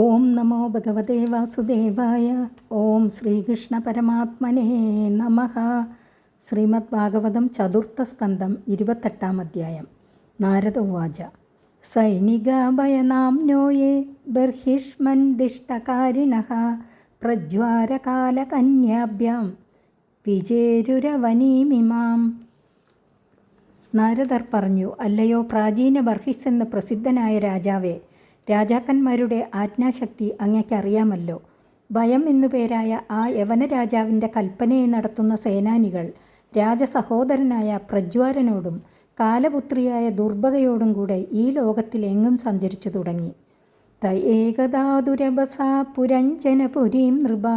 ഓം നമോ ഭഗവതേ വാസുദേവായ. ഓം ശ്രീകൃഷ്ണ പരമാത്മനേ നമഃ. ശ്രീമദ് ഭാഗവതം ചതുർത്ഥസ്കന്ധം 28-ാം അധ്യായം. നാരദ ഉവാച. സൈനികാഭയനാംനോ യേ ബർഹിഷ്മന്ദിഷ്ടകാരിണഃ പ്രജ്വാരകാലകന്യാഭ്യാം വിജേരുരവനീമിമാം. നാരദർ പറഞ്ഞു, അല്ലയോ പ്രാചീന ബർഹിസ് എന്ന് പ്രസിദ്ധനായ രാജാവേ, രാജാക്കന്മാരുടെ ആജ്ഞാശക്തി അങ്ങയ്ക്കറിയാമല്ലോ. ഭയം എന്നുപേരായ ആ യവന രാജാവിൻ്റെ കൽപ്പനയെ നടത്തുന്ന സേനാനികൾ രാജസഹോദരനായ പ്രജ്വാരനോടും കാലപുത്രിയായ ദുർബകയോടും കൂടെ ഈ ലോകത്തിൽ എങ്ങും സഞ്ചരിച്ചു തുടങ്ങി. തയേകദാതുരഭസാ പുരഞ്ജനപുരീം നൃപ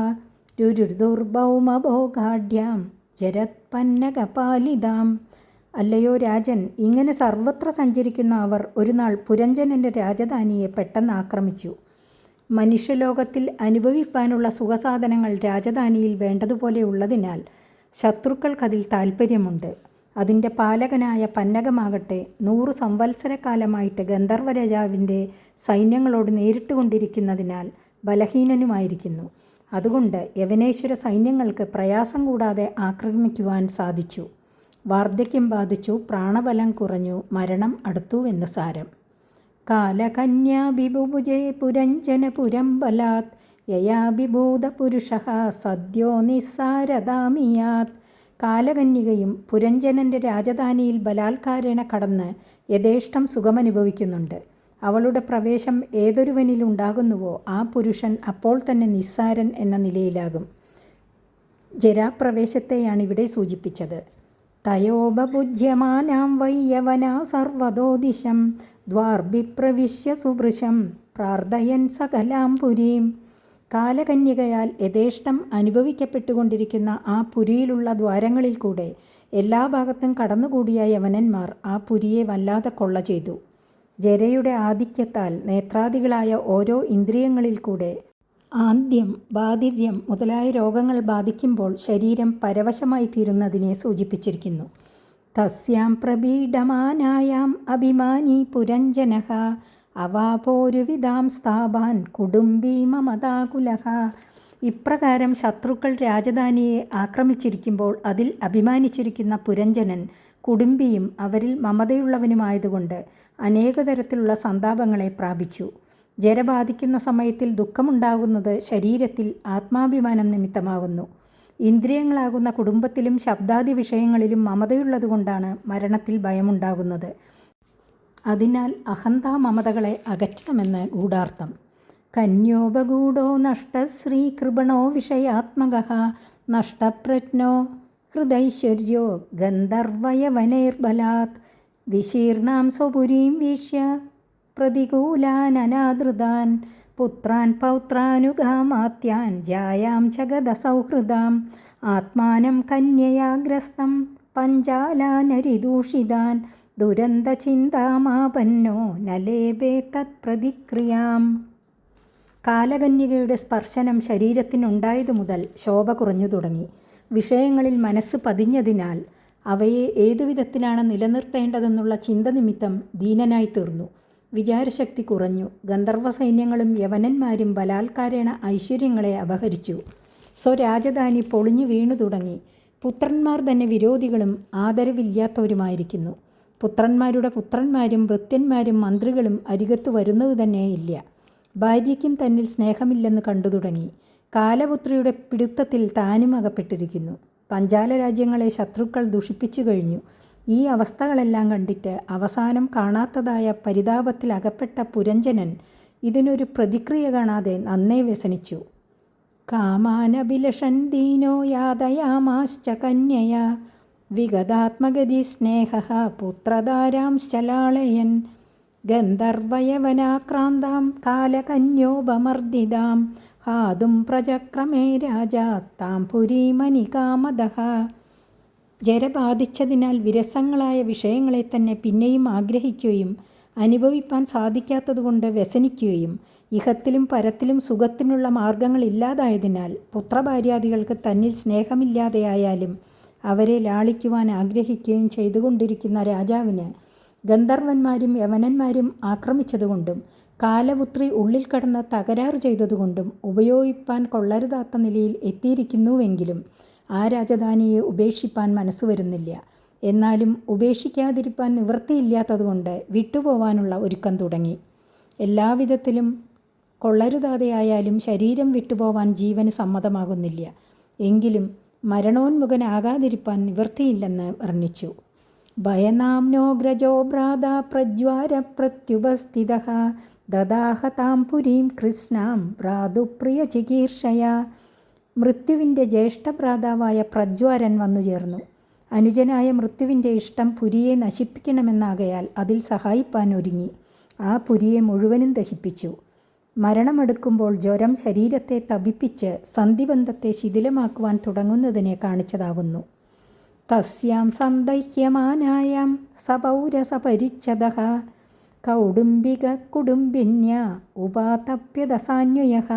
രുരുദുർഭൗമഭോഗാഢ്യാം ജരത്പന്നകപാലിതാം. അല്ലയോ രാജൻ, ഇങ്ങനെ സർവത്ര സഞ്ചരിക്കുന്ന അവർ ഒരു നാൾ പുരഞ്ജനൻ്റെ രാജധാനിയെ പെട്ടെന്ന് ആക്രമിച്ചു. മനുഷ്യലോകത്തിൽ അനുഭവിപ്പാനുള്ള സുഖസാധനങ്ങൾ രാജധാനിയിൽ വേണ്ടതുപോലെ ഉള്ളതിനാൽ ശത്രുക്കൾക്കതിൽ താൽപ്പര്യമുണ്ട്. അതിൻ്റെ പാലകനായ പന്നകമാകട്ടെ 100 സംവത്സരക്കാലമായിട്ട് ഗന്ധർവ രാജാവിൻ്റെ സൈന്യങ്ങളോട് നേരിട്ടുകൊണ്ടിരിക്കുന്നതിനാൽ ബലഹീനനുമായിരിക്കുന്നു. അതുകൊണ്ട് യവനേശ്വര സൈന്യങ്ങൾക്ക് പ്രയാസം കൂടാതെ ആക്രമിക്കുവാൻ സാധിച്ചു. വാർദ്ധക്യം ബാധിച്ചു, പ്രാണബലം കുറഞ്ഞു, മരണം അടുത്തുവെന്ന് സാരം. കാലകന്യാഭിഭുജേ പുരഞ്ജനപുരം ബലാത് യയാഭിഭൂതപുരുഷഃ സദ്യോ നിസ്സാരദാമിയാത്. കാലകന്യകയും പുരഞ്ജനൻ്റെ രാജധാനിയിൽ ബലാത്കാരേണ കടന്ന് യഥേഷ്ടം സുഖമനുഭവിക്കുന്നുണ്ട്. അവളുടെ പ്രവേശം ഏതൊരുവനിലുണ്ടാകുന്നുവോ ആ പുരുഷൻ അപ്പോൾ തന്നെ നിസ്സാരൻ എന്ന നിലയിലാകും. ജരാപ്രവേശത്തെയാണ് ഇവിടെ സൂചിപ്പിച്ചത്. തയോപഭുജ്യമാനാം വൈ യവനാ സർവതോ ദിശം ദ്വാർഭിപ്രവിശ്യ സുവൃശം പ്രാർത്ഥയൻ സകലാം പുരീം. കാലകന്യകയാൽ യഥേഷ്ടം അനുഭവിക്കപ്പെട്ടുകൊണ്ടിരിക്കുന്ന ആ പുരിയിലുള്ള ദ്വാരങ്ങളിൽ കൂടെ എല്ലാ ഭാഗത്തും കടന്നുകൂടിയ യവനന്മാർ ആ പുരിയെ വല്ലാതെ കൊള്ള ചെയ്തു. ജരയുടെ ആധിക്യത്താൽ നേത്രാദികളായ ഓരോ ഇന്ദ്രിയങ്ങളിൽ കൂടെ ആദ്യം, ബാധിര്യം മുതലായ രോഗങ്ങൾ ബാധിക്കുമ്പോൾ ശരീരം പരവശമായി തീരുന്നതിനെ സൂചിപ്പിച്ചിരിക്കുന്നു. തസ്യാം പ്രപീഡമാനായാം അഭിമാനി പുരഞ്ജനഃ അവാപോരുവിധാം സ്ഥാപാൻ കുടുംബീ മമതാകുലഃ. ഇപ്രകാരം ശത്രുക്കൾ രാജധാനിയെ ആക്രമിച്ചിരിക്കുമ്പോൾ അതിൽ അഭിമാനിച്ചിരിക്കുന്ന പുരഞ്ജനൻ കുടുംബിയും അവരിൽ മമതയുള്ളവനുമായതുകൊണ്ട് അനേക തരത്തിലുള്ള സന്താപങ്ങളെ പ്രാപിച്ചു. ജര ബാധിക്കുന്ന സമയത്തിൽ ദുഃഖമുണ്ടാകുന്നത് ശരീരത്തിൽ ആത്മാഭിമാനം നിമിത്തമാകുന്നു. ഇന്ദ്രിയങ്ങളാകുന്ന കുടുംബത്തിലും ശബ്ദാദി വിഷയങ്ങളിലും മമതയുള്ളതുകൊണ്ടാണ് മരണത്തിൽ ഭയമുണ്ടാകുന്നത്. അതിനാൽ അഹന്താ മമതകളെ അകറ്റണമെന്ന് ഗൂഢാർത്ഥം. കന്യോപഗൂഢോ നഷ്ടശ്രീ കൃപണോ വിഷയാത്മകഃ നഷ്ടപ്രജ്ഞോ ഹൃദൈശ്വര്യോ ഗന്ധർവയവനൈർബലാത് വിശീർണാം സ്വപുരീം വീക്ഷ്യ പ്രതികൂലാനനാദൃതാൻ പുത്രാൻ പൗത്രാനുഗാമാത്യാൻ ജായാം ജഗദസൗഹൃദാം ആത്മാനം കന്യയാഗ്രസ്തം പഞ്ചാലാനരിദൂഷിതാൻ ദുരന്തചിന്താമാപന്നോ നലേബേ തത്പ്രതിക്രിയാം. കാലകന്യകയുടെ സ്പർശനം ശരീരത്തിനുണ്ടായതു മുതൽ ശോഭ കുറഞ്ഞു തുടങ്ങി. വിഷയങ്ങളിൽ മനസ്സ് പതിഞ്ഞതിനാൽ അവയെ ഏതുവിധത്തിലാണ് നിലനിർത്തേണ്ടതെന്നുള്ള ചിന്ത നിമിത്തം ദീനനായി തീർന്നു. വിചാരശക്തി കുറഞ്ഞു. ഗന്ധർവ സൈന്യങ്ങളും യവനന്മാരും ബലാത്കാരേണ ഐശ്വര്യങ്ങളെ അപഹരിച്ചു. സ്വരാജധാനി പൊളിഞ്ഞു വീണു തുടങ്ങി. പുത്രന്മാർ തന്നെ വിരോധികളും ആദരവില്ലാത്തവരുമായിരിക്കുന്നു. പുത്രന്മാരുടെ പുത്രന്മാരും ഭൃത്യന്മാരും മന്ത്രികളും അരികത്തു വരുന്നത് തന്നെ ഇല്ല. ഭാര്യയ്ക്കും തന്നിൽ സ്നേഹമില്ലെന്ന് കണ്ടു തുടങ്ങി. കാലപുത്രിയുടെ പിടുത്തത്തിൽ താനും അകപ്പെട്ടിരിക്കുന്നു. പഞ്ചാല രാജ്യങ്ങളെ ശത്രുക്കൾ ദുഷിപ്പിച്ചു കഴിഞ്ഞു. ഈ അവസ്ഥകളെല്ലാം കണ്ടിട്ട് അവസാനം കാണാത്തതായ പരിതാപത്തിൽ അകപ്പെട്ട പുരഞ്ജനൻ ഇതിനൊരു പ്രതിക്രിയ കാണാതെ നന്നേ വ്യസനിച്ചു. കാമാനഭിലഷൻ ദീനോ യാതയാമാശ്ച കന്യയാ വിഗതാത്മഗതി സ്നേഹഃ പുത്രധാരാംശ്ചലാളയൻ ഗന്ധർവയവനാക്രാന്താം കാലകന്യോപമർദിതാം ഹാതും പ്രചക്രമേ രാജാ താം പുരീമനികാമദഃ. ജര ബാധിച്ചതിനാൽ വിരസങ്ങളായ വിഷയങ്ങളെ തന്നെ പിന്നെയും ആഗ്രഹിക്കുകയും അനുഭവിപ്പാൻ സാധിക്കാത്തതുകൊണ്ട് വ്യസനിക്കുകയും ഇഹത്തിലും പരത്തിലും സുഖത്തിനുള്ള മാർഗങ്ങൾ ഇല്ലാതായതിനാൽ പുത്രഭാര്യാദികൾക്ക് തന്നിൽ സ്നേഹമില്ലാതെയായാലും അവരെ ലാളിക്കുവാൻ ആഗ്രഹിക്കുകയും ചെയ്തുകൊണ്ടിരിക്കുന്ന രാജാവിന് ഗന്ധർവന്മാരും യവനന്മാരും ആക്രമിച്ചതുകൊണ്ടും കാലപുത്രി ഉള്ളിൽ കടന്ന് തകരാറ് ചെയ്തതുകൊണ്ടും ഉപയോഗിപ്പാൻ കൊള്ളരുതാത്ത നിലയിൽ എത്തിയിരിക്കുന്നുവെങ്കിലും ആ രാജധാനിയെ ഉപേക്ഷിപ്പാൻ മനസ്സു വരുന്നില്ല. എന്നാലും ഉപേക്ഷിക്കാതിരിപ്പാൻ നിവൃത്തിയില്ലാത്തതുകൊണ്ട് വിട്ടുപോവാനുള്ള ഒരുക്കം തുടങ്ങി. എല്ലാവിധത്തിലും കൊള്ളരുതാതെയായാലും ശരീരം വിട്ടുപോവാൻ ജീവന് സമ്മതമാകുന്നില്ല. എങ്കിലും മരണോന്മുഖനാകാതിരിപ്പാൻ നിവൃത്തിയില്ലെന്ന് വർണ്ണിച്ചു. ഭയനാംനോഗ്രജോ ഭ്രാത പ്രജ്വാരപ്രത്യുപസ്ഥിതഃ ദദാഹ താം പുരീം കൃഷ്ണാം ഭ്രാതുപ്രിയ ചികീർഷയ. മൃത്യുവിൻ്റെ ജ്യേഷ്ഠഭ്രാതാവായ പ്രജ്വാരൻ വന്നു ചേർന്നു. അനുജനായ മൃത്യുവിൻ്റെ ഇഷ്ടം പുരിയെ നശിപ്പിക്കണമെന്നാകയാൽ അതിൽ സഹായിപ്പാൻ ഒരുങ്ങി. ആ പുരിയെ മുഴുവനും ദഹിപ്പിച്ചു. മരണമെടുക്കുമ്പോൾ ജ്വരം ശരീരത്തെ തപിപ്പിച്ച് സന്ധിബന്ധത്തെ ശിഥിലമാക്കുവാൻ തുടങ്ങുന്നതിനെ കാണിച്ചതാകുന്നു. തസ്യാം സന്ദഹ്യമാനായാം സപൗരസപരിച്ഛദഃ കൗടുംബിക കുടുംബിന്യ ഉപാതപ്യദസാന്വയഃ.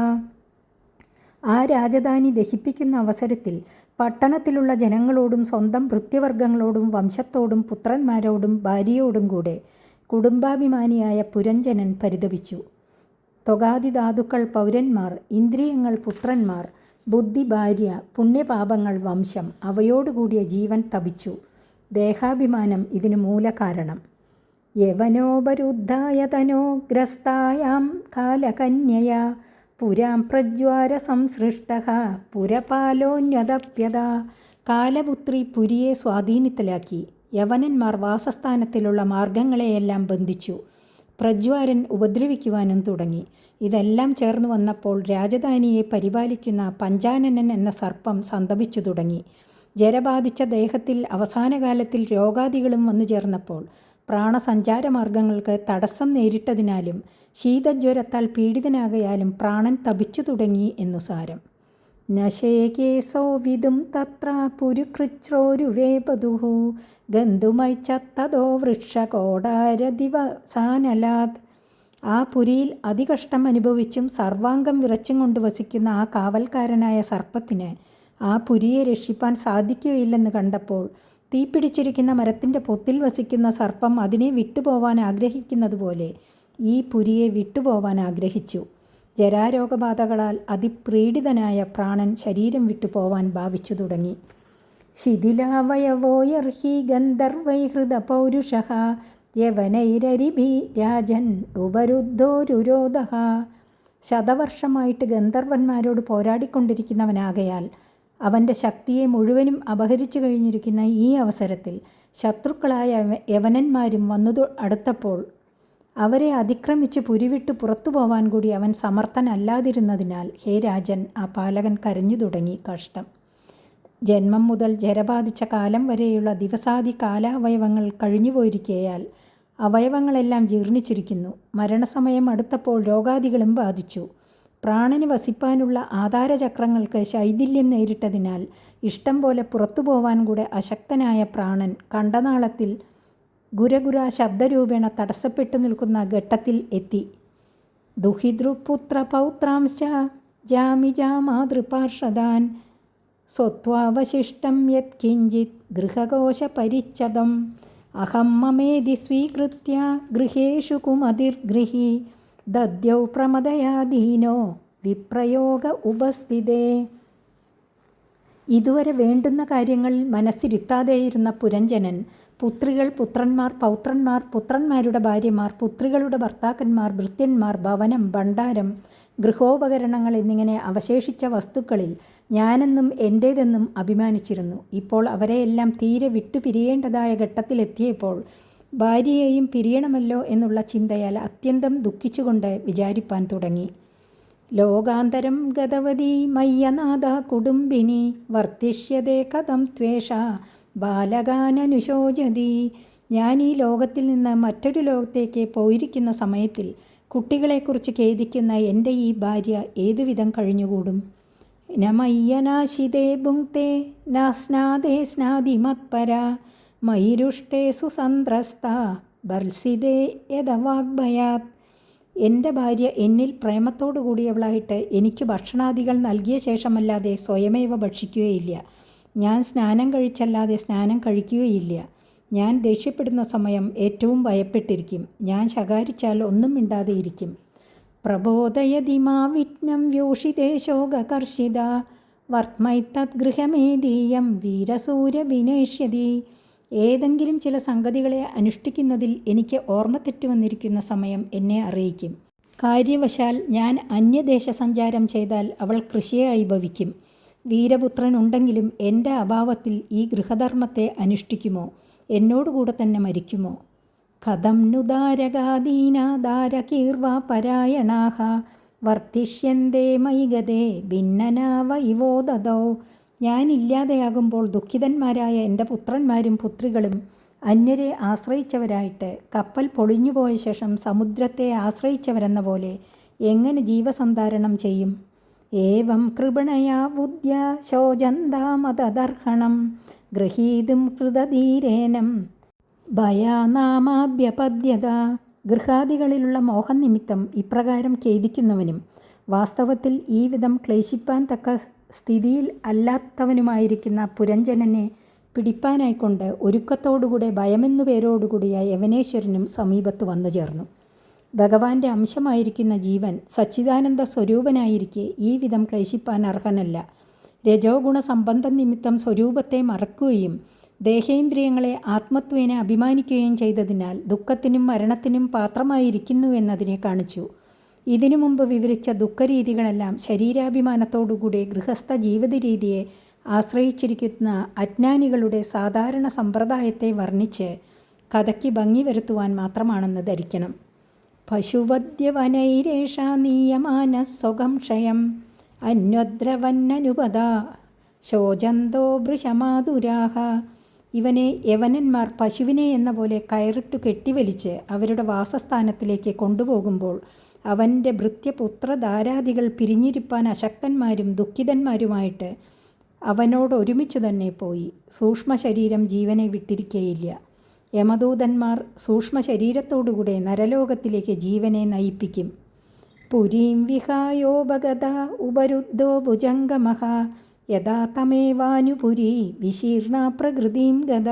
ആ രാജധാനി ദഹിപ്പിക്കുന്ന അവസരത്തിൽ പട്ടണത്തിലുള്ള ജനങ്ങളോടും സ്വന്തം ഭൃത്യവർഗങ്ങളോടും വംശത്തോടും പുത്രന്മാരോടും ഭാര്യയോടും കൂടെ കുടുംബാഭിമാനിയായ പുരഞ്ജനൻ പരിതപിച്ചു. ത്വഗാദിധാതുക്കൾ പൗരന്മാർ, ഇന്ദ്രിയങ്ങൾ പുത്രന്മാർ, ബുദ്ധി ഭാര്യ, പുണ്യപാപങ്ങൾ വംശം, അവയോടുകൂടിയ ജീവൻ തപിച്ചു. ദേഹാഭിമാനം ഇതിനു മൂലകാരണം. യവനോപരുദ്ധായ തനോഗ്രസ്തായാം കാലകന്യയാ പുരാം പ്രജ്വാര സംസൃഷ്ടഃ പുരപാലോന്യതപ്യത. കാലപുത്രി പുരിയെ സ്വാധീനത്തിലാക്കി. യവനന്മാർ വാസസ്ഥാനത്തിലുള്ള മാർഗങ്ങളെയെല്ലാം ബന്ധിച്ചു. പ്രജ്വാരൻ ഉപദ്രവിക്കുവാനും തുടങ്ങി. ഇതെല്ലാം ചേർന്ന് വന്നപ്പോൾ രാജധാനിയെ പരിപാലിക്കുന്ന പഞ്ചാനനൻ എന്ന സർപ്പം സന്തപിച്ചു തുടങ്ങി. ജരബാധിച്ച ദേഹത്തിൽ അവസാനകാലത്തിൽ രോഗാദികളും വന്നു ചേർന്നപ്പോൾ പ്രാണസഞ്ചാരമാർഗങ്ങൾക്ക് തടസ്സം നേരിട്ടതിനാലും ശീതജ്വരത്താൽ പീഡിതനാകയാലും പ്രാണൻ തപിച്ചു തുടങ്ങി എന്നു സാരം. നശേകേസോ വിദും തത്ര പുരുകൃച്ഛ്രോരുവേപതുഃ ഗന്ധുമൈച്ഛത്തതോ വൃക്ഷകോടാരദിവസാനലാത്. ആ പുരിയിൽ അതികഷ്ടം അനുഭവിച്ചും സർവാംഗം വിറച്ചും കൊണ്ട് വസിക്കുന്ന ആ കാവൽക്കാരനായ സർപ്പത്തിന് ആ പുരിയെ രക്ഷിപ്പാൻ സാധിക്കുകയില്ലെന്ന് കണ്ടപ്പോൾ തീപിടിച്ചിരിക്കുന്ന മരത്തിൻ്റെ പൊത്തിൽ വസിക്കുന്ന സർപ്പം അതിനെ വിട്ടുപോവാൻ ആഗ്രഹിക്കുന്നത് പോലെ ഈ പുരിയെ വിട്ടുപോവാൻ ആഗ്രഹിച്ചു. ജരാരോഗബാധകളാൽ അതിപ്രീഡിതനായ പ്രാണൻ ശരീരം വിട്ടുപോവാൻ ഭാവിച്ചു തുടങ്ങി. ശിഥിലാവയവോയർഹി ഗന്ധർവൈഹൃത പൗരുഷഃ യവനൈരരിഭി രാജൻ ഉപരുദ്ധോരുരോധഃ. ശതവർഷമായിട്ട് ഗന്ധർവന്മാരോട് പോരാടിക്കൊണ്ടിരിക്കുന്നവനാകയാൽ അവൻ്റെ ശക്തിയെ മുഴുവനും അപഹരിച്ചു കഴിഞ്ഞിരിക്കുന്ന ഈ അവസരത്തിൽ ശത്രുക്കളായ യവനന്മാരും വന്നു അടുത്തപ്പോൾ അവരെ അതിക്രമിച്ച് പുരിവിട്ട് പുറത്തു പോവാൻ കൂടി അവൻ സമർത്ഥനല്ലാതിരുന്നതിനാൽ ഹേ രാജൻ, ആ പാലകൻ കരഞ്ഞു തുടങ്ങി. കഷ്ടം. ജന്മം മുതൽ ജരബാധിച്ച കാലം വരെയുള്ള ദിവസാദി കാലാവയവങ്ങൾ കഴിഞ്ഞുപോയിരിക്കയാൽ അവയവങ്ങളെല്ലാം ജീർണിച്ചിരിക്കുന്നു. മരണസമയം അടുത്തപ്പോൾ രോഗാദികളും ബാധിച്ചു. പ്രാണന് വസിപ്പാനുള്ള ആധാരചക്രങ്ങൾക്ക് ശൈഥില്യം നേരിട്ടതിനാൽ ഇഷ്ടം പോലെ പുറത്തു പോവാൻ കൂടെ അശക്തനായ പ്രാണൻ കണ്ടനാളത്തിൽ ഗുരഗുര ശബ്ദരൂപേണ തടസ്സപ്പെട്ടു നിൽക്കുന്ന ഘട്ടത്തിൽ എത്തി. ദുഹിതൃപുത്ര പൗത്രാംശ ജാമിജാമാതൃപാർഷദാൻ സ്വത്വാവശിഷ്ടം യത് കിഞ്ചിത് ഗൃഹകോശപരിച്ഛദം അഹം മമേതി സ്വീകൃത്യ ഗൃഹേഷു കുമതിർഗൃഹി ദദ്യൗ പ്രമദയാദീനോ വിപ്രയോഗ ഉപസ്ഥിതേ. ഇതുവരെ വേണ്ടുന്ന കാര്യങ്ങളിൽ മനസ്സിരുത്താതെയിരുന്ന പുരഞ്ജനൻ പുത്രികൾ, പുത്രന്മാർ, പൗത്രന്മാർ, പുത്രന്മാരുടെ ഭാര്യമാർ, പുത്രികളുടെ ഭർത്താക്കന്മാർ, ഭൃത്യന്മാർ, ഭവനം, ഭണ്ഡാരം, ഗൃഹോപകരണങ്ങൾ എന്നിങ്ങനെ അവശേഷിച്ച വസ്തുക്കളിൽ ഞാനെന്നും എൻ്റേതെന്നും അഭിമാനിച്ചിരുന്നു. ഇപ്പോൾ അവരെയെല്ലാം തീരെ വിട്ടുപിരിയേണ്ടതായ ഘട്ടത്തിലെത്തിയപ്പോൾ ഭാര്യയെയും പിരിയണമല്ലോ എന്നുള്ള ചിന്തയാൽ അത്യന്തം ദുഃഖിച്ചുകൊണ്ട് വിചാരിപ്പാൻ തുടങ്ങി. ലോകാന്തരം ഗതവതി മയ്യനാഥ കുടുംബിനി വർത്തിഷ്യതേ കഥം ത്വേഷ ബാലകാനനുശോചതി. ഞാൻ ഈ ലോകത്തിൽ നിന്ന് മറ്റൊരു ലോകത്തേക്ക് പോയിരിക്കുന്ന സമയത്തിൽ കുട്ടികളെക്കുറിച്ച് ഖേദിക്കുന്ന എൻ്റെ ഈ ഭാര്യ ഏതുവിധം കഴിഞ്ഞുകൂടും? ന മയ്യനാശിതേ ഭുങ്ക്തേ നാസ്നാദേ സ്നാതി മത്പര മയിരുഷ്ടേ സുസന്ത്രസ്ത ബർസിതേ യഥവാഗ്ഭയാത്. എൻ്റെ ഭാര്യ എന്നിൽ പ്രേമത്തോടു കൂടിയവളായിട്ട് എനിക്ക് ഭക്ഷണാദികൾ നൽകിയ ശേഷമല്ലാതെ സ്വയമേവ ഭക്ഷിക്കുകയില്ല. ഞാൻ സ്നാനം കഴിച്ചല്ലാതെ സ്നാനം കഴിക്കുകയില്ല. ഞാൻ ദേഷ്യപ്പെടുന്ന സമയം ഏറ്റവും ഭയപ്പെട്ടിരിക്കും. ഞാൻ ശകാരിച്ചാൽ ഒന്നും മിണ്ടാതെ ഇരിക്കും. പ്രബോധയതി മാ വിഘ്നം വ്യൂഷിതേ ശോകകർഷിത വർമ്മൈത്തദ്ഗൃഹമേദീയം വീരസൂര്യഭിനേഷ്യതി. ഏതെങ്കിലും ചില സംഗതികളെ അനുഷ്ഠിക്കുന്നതിൽ എനിക്ക് ഓർമ്മ തെറ്റുവന്നിരിക്കുന്ന സമയം എന്നെ അറിയിക്കും. കാര്യവശാൽ ഞാൻ അന്യദേശ സഞ്ചാരം ചെയ്താൽ അവൾ കൃഷിയായി ഭവിക്കും. വീരപുത്രനുണ്ടെങ്കിലും എൻ്റെ അഭാവത്തിൽ ഈ ഗൃഹധർമ്മത്തെ അനുഷ്ഠിക്കുമോ? എന്നോടുകൂടെ തന്നെ മരിക്കുമോ? കഥം നു ദാരകാദീനാ ദാരകീർവാ പരായണാഃ വർത്തിഷ്യന്തേ മൈഗതേ ഭിന്നനാവൈവോ ദദൗ. ഞാനില്ലാതെയാകുമ്പോൾ ദുഃഖിതന്മാരായ എൻ്റെ പുത്രന്മാരും പുത്രികളും അന്യരെ ആശ്രയിച്ചവരായിട്ട് കപ്പൽ പൊളിഞ്ഞുപോയ ശേഷം സമുദ്രത്തെ ആശ്രയിച്ചവരെന്ന പോലെ എങ്ങനെ ജീവസന്ധാരണം ചെയ്യും? ഏവം കൃപണയാ ബുദ്ധ്യ ശോചന്താമതദർഹണം ഗൃഹീതും കൃതധീരേനം ഭയാനാമാഭ്യപദ്യത. ഗൃഹാദികളിലുള്ള മോഹം നിമിത്തം ഇപ്രകാരം ഖേദിക്കുന്നവനും വാസ്തവത്തിൽ ഈ വിധം ക്ലേശിപ്പാൻ തക്ക സ്ഥിതിയിൽ അല്ലാത്തവനുമായിരിക്കുന്ന പുരഞ്ജനനെ പിടിപ്പാനായിക്കൊണ്ട് ഒരുക്കത്തോടുകൂടെ ഭയമെന്നു പേരോടുകൂടിയ യവനേശ്വരനും സമീപത്ത് വന്നു ചേർന്നു. ഭഗവാന്റെ അംശമായിരിക്കുന്ന ജീവൻ സച്ചിദാനന്ദ സ്വരൂപനായിരിക്കെ ഈ വിധം ക്ലേശിപ്പാൻ അർഹനല്ല. രജോ ഗുണ സംബന്ധം നിമിത്തം സ്വരൂപത്തെ മറക്കുകയും ദേഹേന്ദ്രിയങ്ങളെ ആത്മത്വേന അഭിമാനിക്കുകയും ചെയ്തതിനാൽ ദുഃഖത്തിനും മരണത്തിനും പാത്രമായിരിക്കുന്നുവെന്നതിനെ കാണിച്ചു. ഇതിനു മുമ്പ് വിവരിച്ച ദുഃഖരീതികളെല്ലാം ശരീരാഭിമാനത്തോടുകൂടി ഗൃഹസ്ഥ ജീവിത രീതിയെ ആശ്രയിച്ചിരിക്കുന്ന അജ്ഞാനികളുടെ സാധാരണ സമ്പ്രദായത്തെ വർണ്ണിച്ച് കഥയ്ക്ക് ഭംഗി വരുത്തുവാൻ മാത്രമാണെന്ന് ധരിക്കണം. പശുവദ്യവനൈരേഷ നീയമാന സ്വകം ക്ഷയം അന്വദ്രവന്നനുപദ ശോചന്തോ വൃഷമാതുരാഹ. ഇവനെ യവനന്മാർ പശുവിനെ എന്ന പോലെ കയറിട്ടു കെട്ടിവലിച്ച് അവരുടെ വാസസ്ഥാനത്തിലേക്ക് കൊണ്ടുപോകുമ്പോൾ അവൻ്റെ ഭൃത്യപുത്രധാരാദികൾ പിരിഞ്ഞിരിപ്പാൻ അശക്തന്മാരും ദുഃഖിതന്മാരുമായിട്ട് അവനോട് ഒരുമിച്ചു തന്നെ പോയി. സൂക്ഷ്മ ശരീരം ജീവനെ വിട്ടിരിക്കുകയില്ല. യമദൂതന്മാർ സൂക്ഷ്മ ശരീരത്തോടുകൂടെ നരലോകത്തിലേക്ക് ജീവനെ നയിപ്പിക്കും. പുരീം വിഹായോപഗത ഉപരുദ്ധോ ഭുജംഗമഹ യഥാ തമേവാനുപുരി വിശീർണ പ്രകൃതിം ഗത.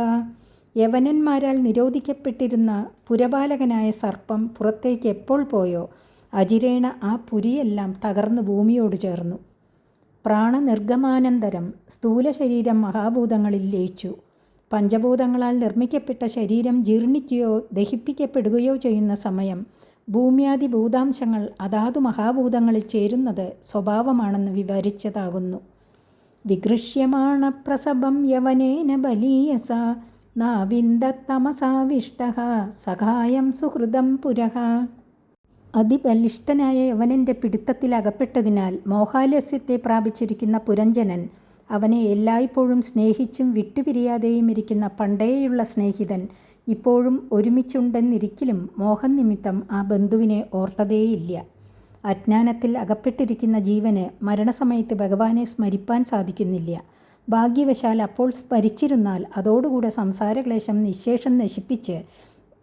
യവനന്മാരാൽ നിരോധിക്കപ്പെട്ടിരുന്ന പുരപാലകനായ സർപ്പം പുറത്തേക്ക് എപ്പോൾ പോയോ അജിരേണ ആ പുരിയെല്ലാം തകർന്ന് ഭൂമിയോട് ചേർന്നു. പ്രാണനിർഗമാനന്തരം സ്ഥൂല ശരീരം മഹാഭൂതങ്ങളിൽ ലയിച്ചു. പഞ്ചഭൂതങ്ങളാൽ നിർമ്മിക്കപ്പെട്ട ശരീരം ജീർണിക്കുകയോ ദഹിപ്പിക്കപ്പെടുകയോ ചെയ്യുന്ന സമയം ഭൂമ്യാദി ഭൂതാംശങ്ങൾ അതാതു മഹാഭൂതങ്ങളിൽ ചേരുന്നത് സ്വഭാവമാണെന്ന് വിവരിച്ചതാകുന്നു. വിഗൃഹ്യമാണ പ്രസഭം യവനേന ബലീയസ നാവിന്ദത്തമസാവിഷ്ടഃ സഹായം സുഹൃദം പുരഃ. അതിബലിഷ്ഠനായ യവനൻ്റെ പിടുത്തത്തിൽ അകപ്പെട്ടതിനാൽ മോഹാലസ്യത്തെ പ്രാപിച്ചിരിക്കുന്ന പുരഞ്ജനൻ അവനെ എല്ലായ്പ്പോഴും സ്നേഹിച്ചും വിട്ടുപിരിയാതെയും ഇരിക്കുന്ന പണ്ടേയുള്ള സ്നേഹിതൻ ഇപ്പോഴും ഒരുമിച്ചുണ്ടെന്നിരിക്കലും മോഹം നിമിത്തം ആ ബന്ധുവിനെ ഓർത്തതേയില്ല. അജ്ഞാനത്തിൽ അകപ്പെട്ടിരിക്കുന്ന ജീവന് മരണസമയത്ത് ഭഗവാനെ സ്മരിപ്പാൻ സാധിക്കുന്നില്ല. ഭാഗ്യവശാൽ അപ്പോൾ സ്മരിച്ചിരുന്നാൽ അതോടുകൂടെ സംസാരക്ലേശം നിശേഷം നശിപ്പിച്ച്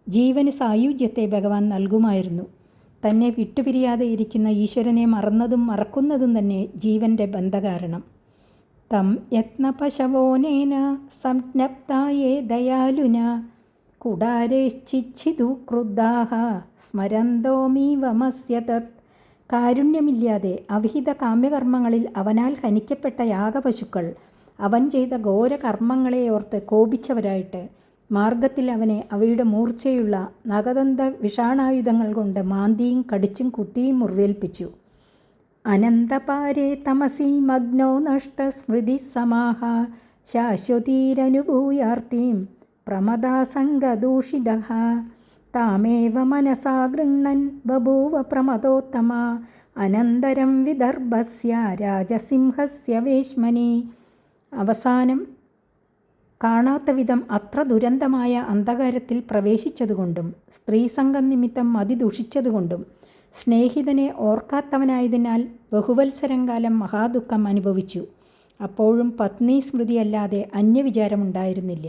ജീവന് സായുജ്യത്തെ ഭഗവാൻ നൽകുമായിരുന്നു. തന്നെ വിട്ടുപിരിയാതെ ഇരിക്കുന്ന ഈശ്വരനെ മറന്നതും മറക്കുന്നതും തന്നെ ജീവൻ്റെ ബന്ധകാരണം. തം യത്നപശവോനേന സംജ്ഞപ്തായേ ദയാലുന കുടാരേശ്ചിച്ഛിതു ക്രുദ്ധാഃ സ്മരന്തോമീവമസ്യ തത്. കാരുണ്യമില്ലാതെ അവിഹിത കാമ്യകർമ്മങ്ങളിൽ അവനാൽ ഹനിക്കപ്പെട്ട യാഗപശുക്കൾ അവൻ ചെയ്ത ഘോരകർമ്മങ്ങളെ ഓർത്ത് കോപിച്ചവരായിട്ട് മാർഗത്തിൽ അവനെ അവയുടെ മൂർച്ചയുള്ള നഖദന്ത വിഷാണായുധങ്ങൾ കൊണ്ട് മാന്തിയും കടിച്ചും കുത്തിയും മുറിവേൽപ്പിച്ചു. അനന്തപാരേ തമസി മഗ്നോ നഷ്ടസ്മൃതി സമാഹ ശാശ്വതീരനുഭൂയാർത്തിം പ്രമദാസംഗദൂഷിതഃ താമേവ മനസാ ഗൃണ്ണൻ ബഭൂവ പ്രമദോത്തമ അനന്തരം വിദർഭസ്യ രാജസിംഹസ്യ വേശ്മനി. അവസാനം കാണാത്ത വിധം അത്ര ദുരന്തമായ അന്ധകാരത്തിൽ പ്രവേശിച്ചതുകൊണ്ടും സ്ത്രീസംഗം നിമിത്തം മതി ദുഷിച്ചതുകൊണ്ടും സ്നേഹിതനെ ഓർക്കാത്തവനായതിനാൽ ബഹുവത്സരം കാലം മഹാദുഃഖം അനുഭവിച്ചു. അപ്പോഴും പത്നി സ്മൃതിയല്ലാതെ അന്യവിചാരമുണ്ടായിരുന്നില്ല.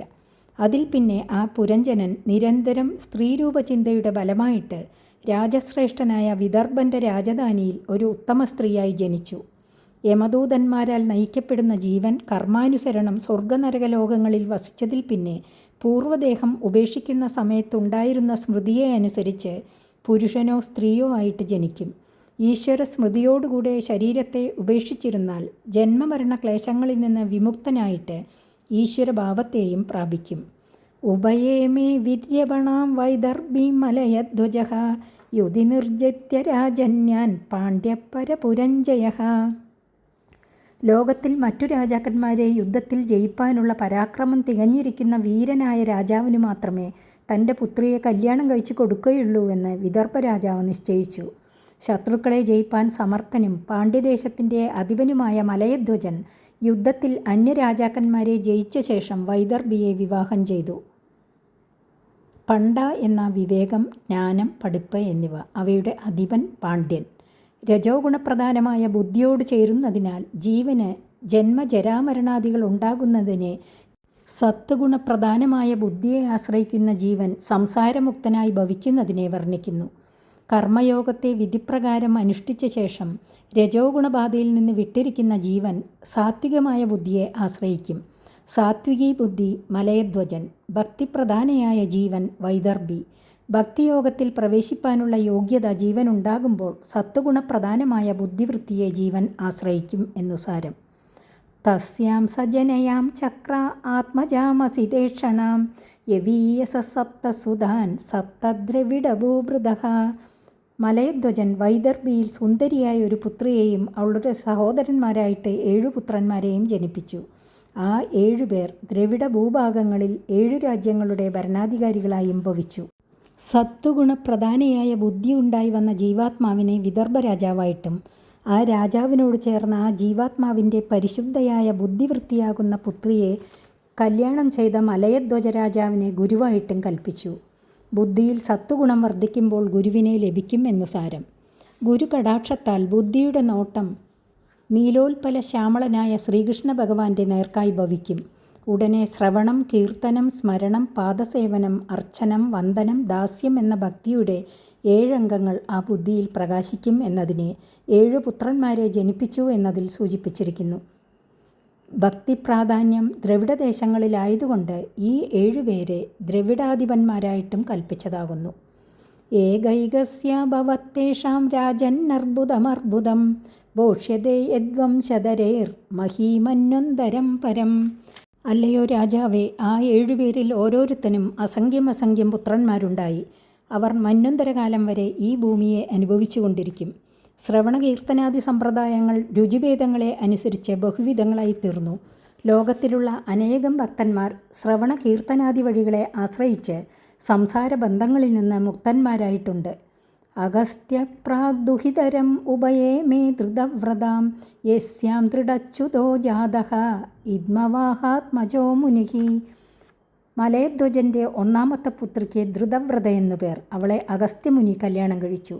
അതിൽ പിന്നെ ആ പുരഞ്ജനൻ നിരന്തരം സ്ത്രീരൂപചിന്തയുടെ ബലമായിട്ട് രാജശ്രേഷ്ഠനായ വിദർഭൻ്റെ രാജധാനിയിൽ ഒരു ഉത്തമ സ്ത്രീയായി ജനിച്ചു. യമദൂതന്മാരാൽ നയിക്കപ്പെടുന്ന ജീവൻ കർമാനുസരണം സ്വർഗനരകലോകങ്ങളിൽ വസിച്ചതിൽ പിന്നെ പൂർവ്വദേഹം ഉപേക്ഷിക്കുന്ന സമയത്തുണ്ടായിരുന്ന സ്മൃതിയെ അനുസരിച്ച് പുരുഷനോ സ്ത്രീയോ ആയിട്ട് ജനിക്കും. ഈശ്വര സ്മൃതിയോടുകൂടെ ശരീരത്തെ ഉപേക്ഷിച്ചിരുന്നാൽ ജന്മമരണ ക്ലേശങ്ങളിൽ നിന്ന് വിമുക്തനായിട്ട് ഈശ്വരഭാവത്തെയും പ്രാപിക്കും. ഉഭയേമേ വിര്യപണാം വൈദർഭീം മലയധ്വജഃ യുധി നിർജിത്യ രാജന്യാൻ പാണ്ഡ്യപരപുരഞ്ജയഃ. ലോകത്തിൽ മറ്റു രാജാക്കന്മാരെ യുദ്ധത്തിൽ ജയിപ്പാനുള്ള പരാക്രമം തികഞ്ഞിരിക്കുന്ന വീരനായ രാജാവിന് മാത്രമേ തൻ്റെ പുത്രിയെ കല്യാണം കഴിച്ചു കൊടുക്കുകയുള്ളൂ എന്ന് വിദർഭ രാജാവ് നിശ്ചയിച്ചു. ശത്രുക്കളെ ജയിപ്പാൻ സമർത്ഥനും പാണ്ഡ്യദേശത്തിൻ്റെ അധിപനുമായ മലയധ്വജൻ യുദ്ധത്തിൽ അന്യരാജാക്കന്മാരെ ജയിച്ച ശേഷം വൈദർഭിയെ വിവാഹം ചെയ്തു. പണ്ഡ എന്ന വിവേകം, ജ്ഞാനം, പഠിപ്പ് എന്നിവ. അവയുടെ അധിപൻ പാണ്ഡ്യൻ. രജോ ഗുണപ്രധാനമായ ബുദ്ധിയോട് ചേരുന്നതിനാൽ ജീവന് ജന്മജരാമരണാദികൾ ഉണ്ടാകുന്നതിന് സത്വഗുണപ്രധാനമായ ബുദ്ധിയെ ആശ്രയിക്കുന്ന ജീവൻ സംസാരമുക്തനായി ഭവിക്കുന്നതിനെ വർണ്ണിക്കുന്നു. കർമ്മയോഗത്തെ വിധിപ്രകാരം അനുഷ്ഠിച്ച ശേഷം രജോ ഗുണബാധയിൽ നിന്ന് വിട്ടിരിക്കുന്ന ജീവൻ സാത്വികമായ ബുദ്ധിയെ ആശ്രയിക്കും. സാത്വികീ ബുദ്ധി മലയധ്വജൻ, ഭക്തിപ്രധാനയായ ജീവൻ വൈദർഭി. ഭക്തിയോഗത്തിൽ പ്രവേശിപ്പാനുള്ള യോഗ്യത ജീവനുണ്ടാകുമ്പോൾ സത്വഗുണപ്രധാനമായ ബുദ്ധിവൃത്തിയെ ജീവൻ ആശ്രയിക്കും എന്നു സാരം. തസ്യാം സജനയാം ചക്ര ആത്മജാമസിതേക്ഷണാം യവീയസ സപ്തസുധാൻ സപ്തദ്രവിഡഭൂഭൃതഃ. മലയധ്വജൻ വൈദർഭിയിൽ സുന്ദരിയായ ഒരു പുത്രിയെയും അവളുടെ സഹോദരന്മാരായിട്ട് 7 പുത്രന്മാരെയും ജനിപ്പിച്ചു. ആ 7 പേർ ദ്രവിഡ ഭൂഭാഗങ്ങളിൽ 7 രാജ്യങ്ങളുടെ ഭരണാധികാരികളായും ഭവിച്ചു. സത്വഗുണപ്രധാനയായ ബുദ്ധി ഉണ്ടായി വന്ന ജീവാത്മാവിനെ വിദർഭ രാജാവായിട്ടും ആ രാജാവിനോട് ചേർന്ന ആ ജീവാത്മാവിൻ്റെ പരിശുദ്ധയായ ബുദ്ധിവൃത്തിയാകുന്ന പുത്രിയെ കല്യാണം ചെയ്ത മലയധ്വജ രാജാവിനെ ഗുരുവായിട്ടും കൽപ്പിച്ചു. ബുദ്ധിയിൽ സത്വഗുണം വർദ്ധിക്കുമ്പോൾ ഗുരുവിനെ ലഭിക്കും എന്നു സാരം. ഗുരു കടാക്ഷത്താൽ ബുദ്ധിയുടെ നോട്ടം നീലോൽപല ശ്യാമളനായ ശ്രീകൃഷ്ണ ഭഗവാന്റെ നേർക്കായി ഭവിക്കും. ഉടനെ ശ്രവണം, കീർത്തനം, സ്മരണം, പാദസേവനം, അർച്ചനം, വന്ദനം, ദാസ്യം എന്ന ഭക്തിയുടെ 7 അംഗങ്ങൾ ആ ബുദ്ധിയിൽ പ്രകാശിക്കും എന്നതിനെ 7 പുത്രന്മാരെ ജനിപ്പിച്ചു എന്നതിൽ സൂചിപ്പിച്ചിരിക്കുന്നു. ഭക്തിപ്രാധാന്യം ദ്രവിഡദേശങ്ങളിലായതുകൊണ്ട് ഈ 7 പേരെ ദ്രവിഡാധിപന്മാരായിട്ടും കൽപ്പിച്ചതാകുന്നു. ഏകൈകസ്യ ഭവത്തേഷാം രാജന്നർബുദമർബുദം ഭോക്ഷ്യതേ യദ്വംശധരേർ മഹീമന്വന്തരം പരം. അല്ലയോ രാജാവേ, ആ 7 പേരിൽ ഓരോരുത്തനും അസംഖ്യം പുത്രന്മാരുണ്ടായി. അവർ മന്വന്തരകാലം വരെ ഈ ഭൂമിയെ അനുഭവിച്ചു കൊണ്ടിരിക്കും. ശ്രവണകീർത്തനാദി സമ്പ്രദായങ്ങൾ രുചിഭേദങ്ങളെ അനുസരിച്ച് ബഹുവിധങ്ങളായി തീർന്നു. ലോകത്തിലുള്ള അനേകം ഭക്തന്മാർ ശ്രവണകീർത്തനാദി വഴികളെ ആശ്രയിച്ച് സംസാരബന്ധങ്ങളിൽ നിന്ന് മുക്തന്മാരായിട്ടുണ്ട്. അഗസ്ത്യപ്രാഗ്ദുഹിതരം ഉഭയേ മേ ധൃതവ്രതാം യസ്യാം ദൃഢച്യുതോ ജാതഃ ഇദ്മവാഹാത്മജോ മുനിഹി. മലയധ്വജൻ്റെ 1ാമത്തെ പുത്രിക്ക് ധൃതവ്രത എന്നു പേർ. അവളെ അഗസ്ത്യമുനി കല്യാണം കഴിച്ചു.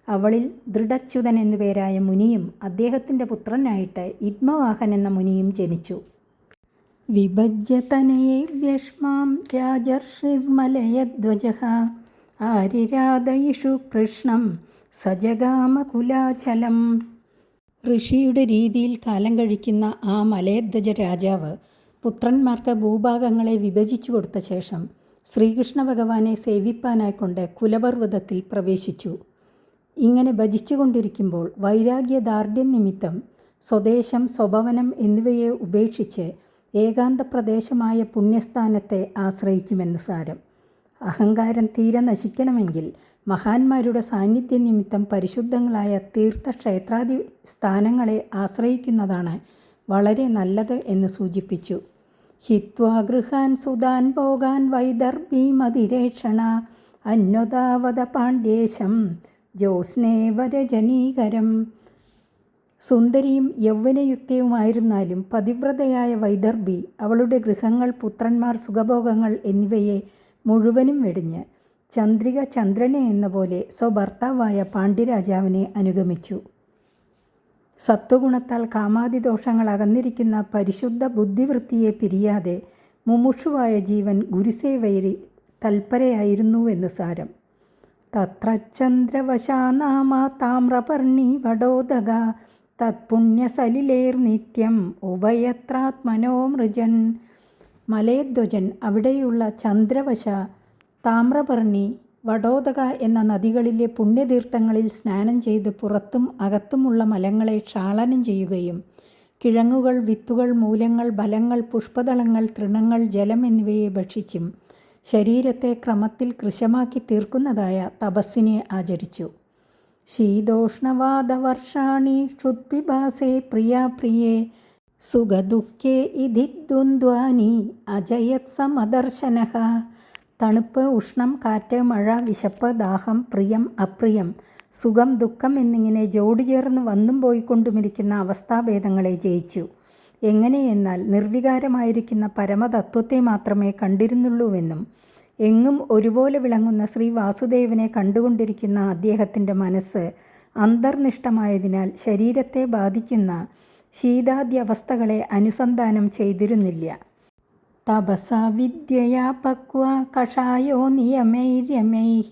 അവളിൽ ദൃഢച്യുതൻ എന്നു പേരായ മുനിയും അദ്ദേഹത്തിൻ്റെ പുത്രനായിട്ട് ഇദ്മവാഹൻ എന്ന മുനിയും ജനിച്ചു. വിഭജ്യതനയേ വ്യഷ്മാം രാജർഷിർമലയധ്വജഃ ആരിരാധയിഷു കൃഷ്ണം സജഗാമകുലാചലം. ഋഷിയുടെ രീതിയിൽ കാലം കഴിക്കുന്ന ആ മലയധ്വജ രാജാവ് പുത്രന്മാർക്ക് ഭൂഭാഗങ്ങളെ വിഭജിച്ചു കൊടുത്ത ശേഷം ശ്രീകൃഷ്ണ ഭഗവാനെ സേവിപ്പാനായിക്കൊണ്ട് കുലപർവ്വതത്തിൽ പ്രവേശിച്ചു. ഇങ്ങനെ ഭജിച്ചുകൊണ്ടിരിക്കുമ്പോൾ വൈരാഗ്യദാർഢ്യം നിമിത്തം സ്വദേശം, സ്വഭവനം എന്നിവയെ ഉപേക്ഷിച്ച് ഏകാന്ത പ്രദേശമായ പുണ്യസ്ഥാനത്തെ ആശ്രയിക്കുമെന്നു സാരം. അഹങ്കാരം തീരെ നശിക്കണമെങ്കിൽ മഹാന്മാരുടെ സാന്നിധ്യ നിമിത്തം പരിശുദ്ധങ്ങളായ തീർത്ഥക്ഷേത്രാദി സ്ഥാനങ്ങളെ ആശ്രയിക്കുന്നതാണ് വളരെ നല്ലത് എന്ന് സൂചിപ്പിച്ചു. ഹിത്വാ ഗൃഹാൻ സുതാൻ ഭോഗാൻ വൈദർഭീമതിരേക്ഷണ അന്വതാവത പാണ്ഡ്യേശം ജ്യോത്സ്നേവരജനീകരം. സുന്ദരിയും യൗവനയുക്തയുമായിരുന്നാലും പതിവ്രതയായ വൈദർഭി അവളുടെ ഗൃഹങ്ങൾ, പുത്രന്മാർ, സുഖഭോഗങ്ങൾ എന്നിവയെ മുഴുവനും വെടിഞ്ഞ് ചന്ദ്രിക ചന്ദ്രനെ എന്ന പോലെ സ്വഭർത്താവായ പാണ്ഡ്യരാജാവിനെ അനുഗമിച്ചു. സത്വഗുണത്താൽ കാമാദിദോഷങ്ങൾ അകന്നിരിക്കുന്ന പരിശുദ്ധ ബുദ്ധിവൃത്തിയെ പിരിയാതെ മുമുക്ഷുവായ ജീവൻ ഗുരുസേവയിൽ തൽപരയായിരുന്നുവെന്നു സാരം. തത്ര ചന്ദ്രവശാ നാമ താമ്രപർണി വഡോദക തത്പുണ്യസലിലേർ നിത്യം ഉഭയത്രാത്മനോ മൃജൻ. മലയധ്വജൻ അവിടെയുള്ള ചന്ദ്രവശ, താമ്രപർണി, വഡോദക എന്ന നദികളിലെ പുണ്യതീർത്ഥങ്ങളിൽ സ്നാനം ചെയ്ത് പുറത്തും അകത്തുമുള്ള മലങ്ങളെ ക്ഷാളനം ചെയ്യുകയും കിഴങ്ങുകൾ, വിത്തുകൾ, മൂലങ്ങൾ, ഫലങ്ങൾ, പുഷ്പദളങ്ങൾ, തൃണങ്ങൾ, ജലം എന്നിവയെ ഭക്ഷിച്ചും ശരീരത്തെ ക്രമത്തിൽ കൃശമാക്കി തീർക്കുന്നതായ തപസ്സിനെ ആചരിച്ചു. ശീതോഷ്ണവാദവർഷാണി ക്ഷുത്പിപാസേ പ്രിയേ സുഖദുഃഖേ ഇതി ദ്വന്ദ്വാനി അജയത് സമദർശനഃ. തണുപ്പ്, ഉഷ്ണം, കാറ്റ്, മഴ, വിശപ്പ്, ദാഹം, പ്രിയം, അപ്രിയം, സുഖം, ദുഃഖം എന്നിങ്ങനെ ജോഡി ചേർന്ന് വന്നും പോയിക്കൊണ്ടുമിരിക്കുന്ന അവസ്ഥാഭേദങ്ങളെ ജയിച്ചു. എങ്ങനെയെന്നാൽ നിർവികാരമായിരിക്കുന്ന പരമതത്വത്തെ മാത്രമേ കണ്ടിരുന്നുള്ളൂവെന്നും എങ്ങും ഒരുപോലെ വിളങ്ങുന്ന ശ്രീ വാസുദേവനെ കണ്ടുകൊണ്ടിരിക്കുന്ന അദ്ദേഹത്തിൻ്റെ മനസ്സ് അന്തർനിഷ്ഠമായതിനാൽ ശരീരത്തെ ബാധിക്കുന്ന ശീതാദ്യവസ്ഥകളെ അനുസന്ധാനം ചെയ്തിരുന്നില്ല. തപസാ വിദ്യയാ പക്വാ കഷായോ നിയമൈര്യമൈഃ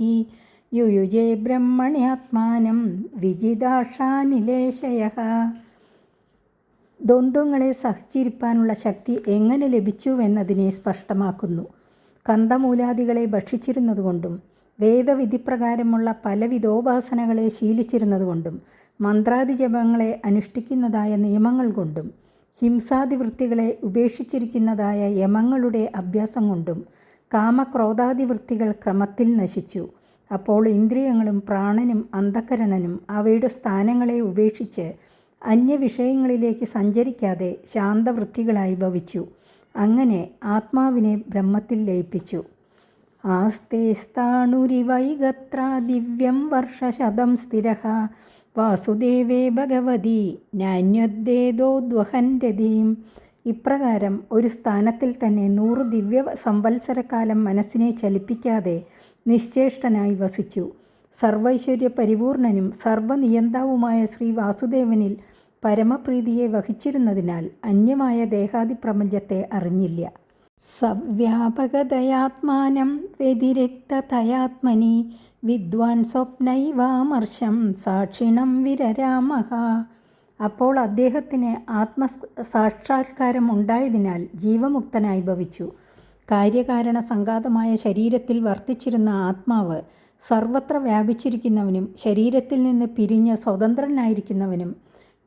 യുയുജേ ബ്രഹ്മണ്യാത്മാനം വിജിതാക്ഷാനിലേശയഃ. ദ്വന്ദ്വങ്ങളെ സഹിച്ചിരിപ്പാനുള്ള ശക്തി എങ്ങനെ ലഭിച്ചുവെന്നതിനെ സ്പഷ്ടമാക്കുന്നു. കന്ദമൂലാദികളെ ഭക്ഷിച്ചിരുന്നതുകൊണ്ടും വേദവിധിപ്രകാരമുള്ള പലവിധോപാസനകളെ ശീലിച്ചിരുന്നതുകൊണ്ടും മന്ത്രാദിജപങ്ങളെ അനുഷ്ഠിക്കുന്നതായ നിയമങ്ങൾ കൊണ്ടും ഹിംസാദിവൃത്തികളെ ഉപേക്ഷിച്ചിരിക്കുന്നതായ യമങ്ങളുടെ അഭ്യാസം കൊണ്ടും കാമക്രോധാദിവൃത്തികൾ ക്രമത്തിൽ നശിച്ചു. അപ്പോൾ ഇന്ദ്രിയങ്ങളും പ്രാണനും അന്ധഃകരണനും അവയുടെ സ്ഥാനങ്ങളെ ഉപേക്ഷിച്ച് അന്യവിഷയങ്ങളിലേക്ക് സഞ്ചരിക്കാതെ ശാന്തവൃത്തികളായി ഭവിച്ചു. അങ്ങനെ ആത്മാവിനെ ബ്രഹ്മത്തിൽ ലയിപ്പിച്ചു. ആസ്തേസ്താണുരിവൈഗത്ര ദിവ്യം വർഷശതം സ്ഥിരഃ വാസുദേവേ ഭഗവതി നാന്യദ്ദേതോദ്വഹൻ രതിം. ഇപ്രകാരം ഒരു സ്ഥാനത്തിൽ തന്നെ 100 ദിവ്യ സംവത്സരക്കാലം മനസ്സിനെ ചലിപ്പിക്കാതെ നിശ്ചേഷ്ടനായി വസിച്ചു. സർവൈശ്വര്യ പരിപൂർണനും സർവനിയന്താവുമായ ശ്രീ വാസുദേവനിൽ പരമപ്രീതിയെ വഹിച്ചിരുന്നതിനാൽ അന്യമായ ദേഹാദിപ്രപഞ്ചത്തെ അറിഞ്ഞില്ല. സവ്യാപകതയാത്മാനം വ്യതിരിക്തതയാത്മനി വിദ്വാൻ സ്വപ്നൈവാമർശം സാക്ഷിണം വിരരാമഹ. അപ്പോൾ അദ്ദേഹത്തിന് ആത്മസാക്ഷാത്കാരം ഉണ്ടായതിനാൽ ജീവമുക്തനായി ഭവിച്ചു. കാര്യകാരണ സംഘാതമായ ശരീരത്തിൽ വർത്തിച്ചിരുന്ന ആത്മാവ് സർവത്ര വ്യാപിച്ചിരിക്കുന്നവനും ശരീരത്തിൽ നിന്ന് പിരിഞ്ഞ് സ്വതന്ത്രനായിരിക്കുന്നവനും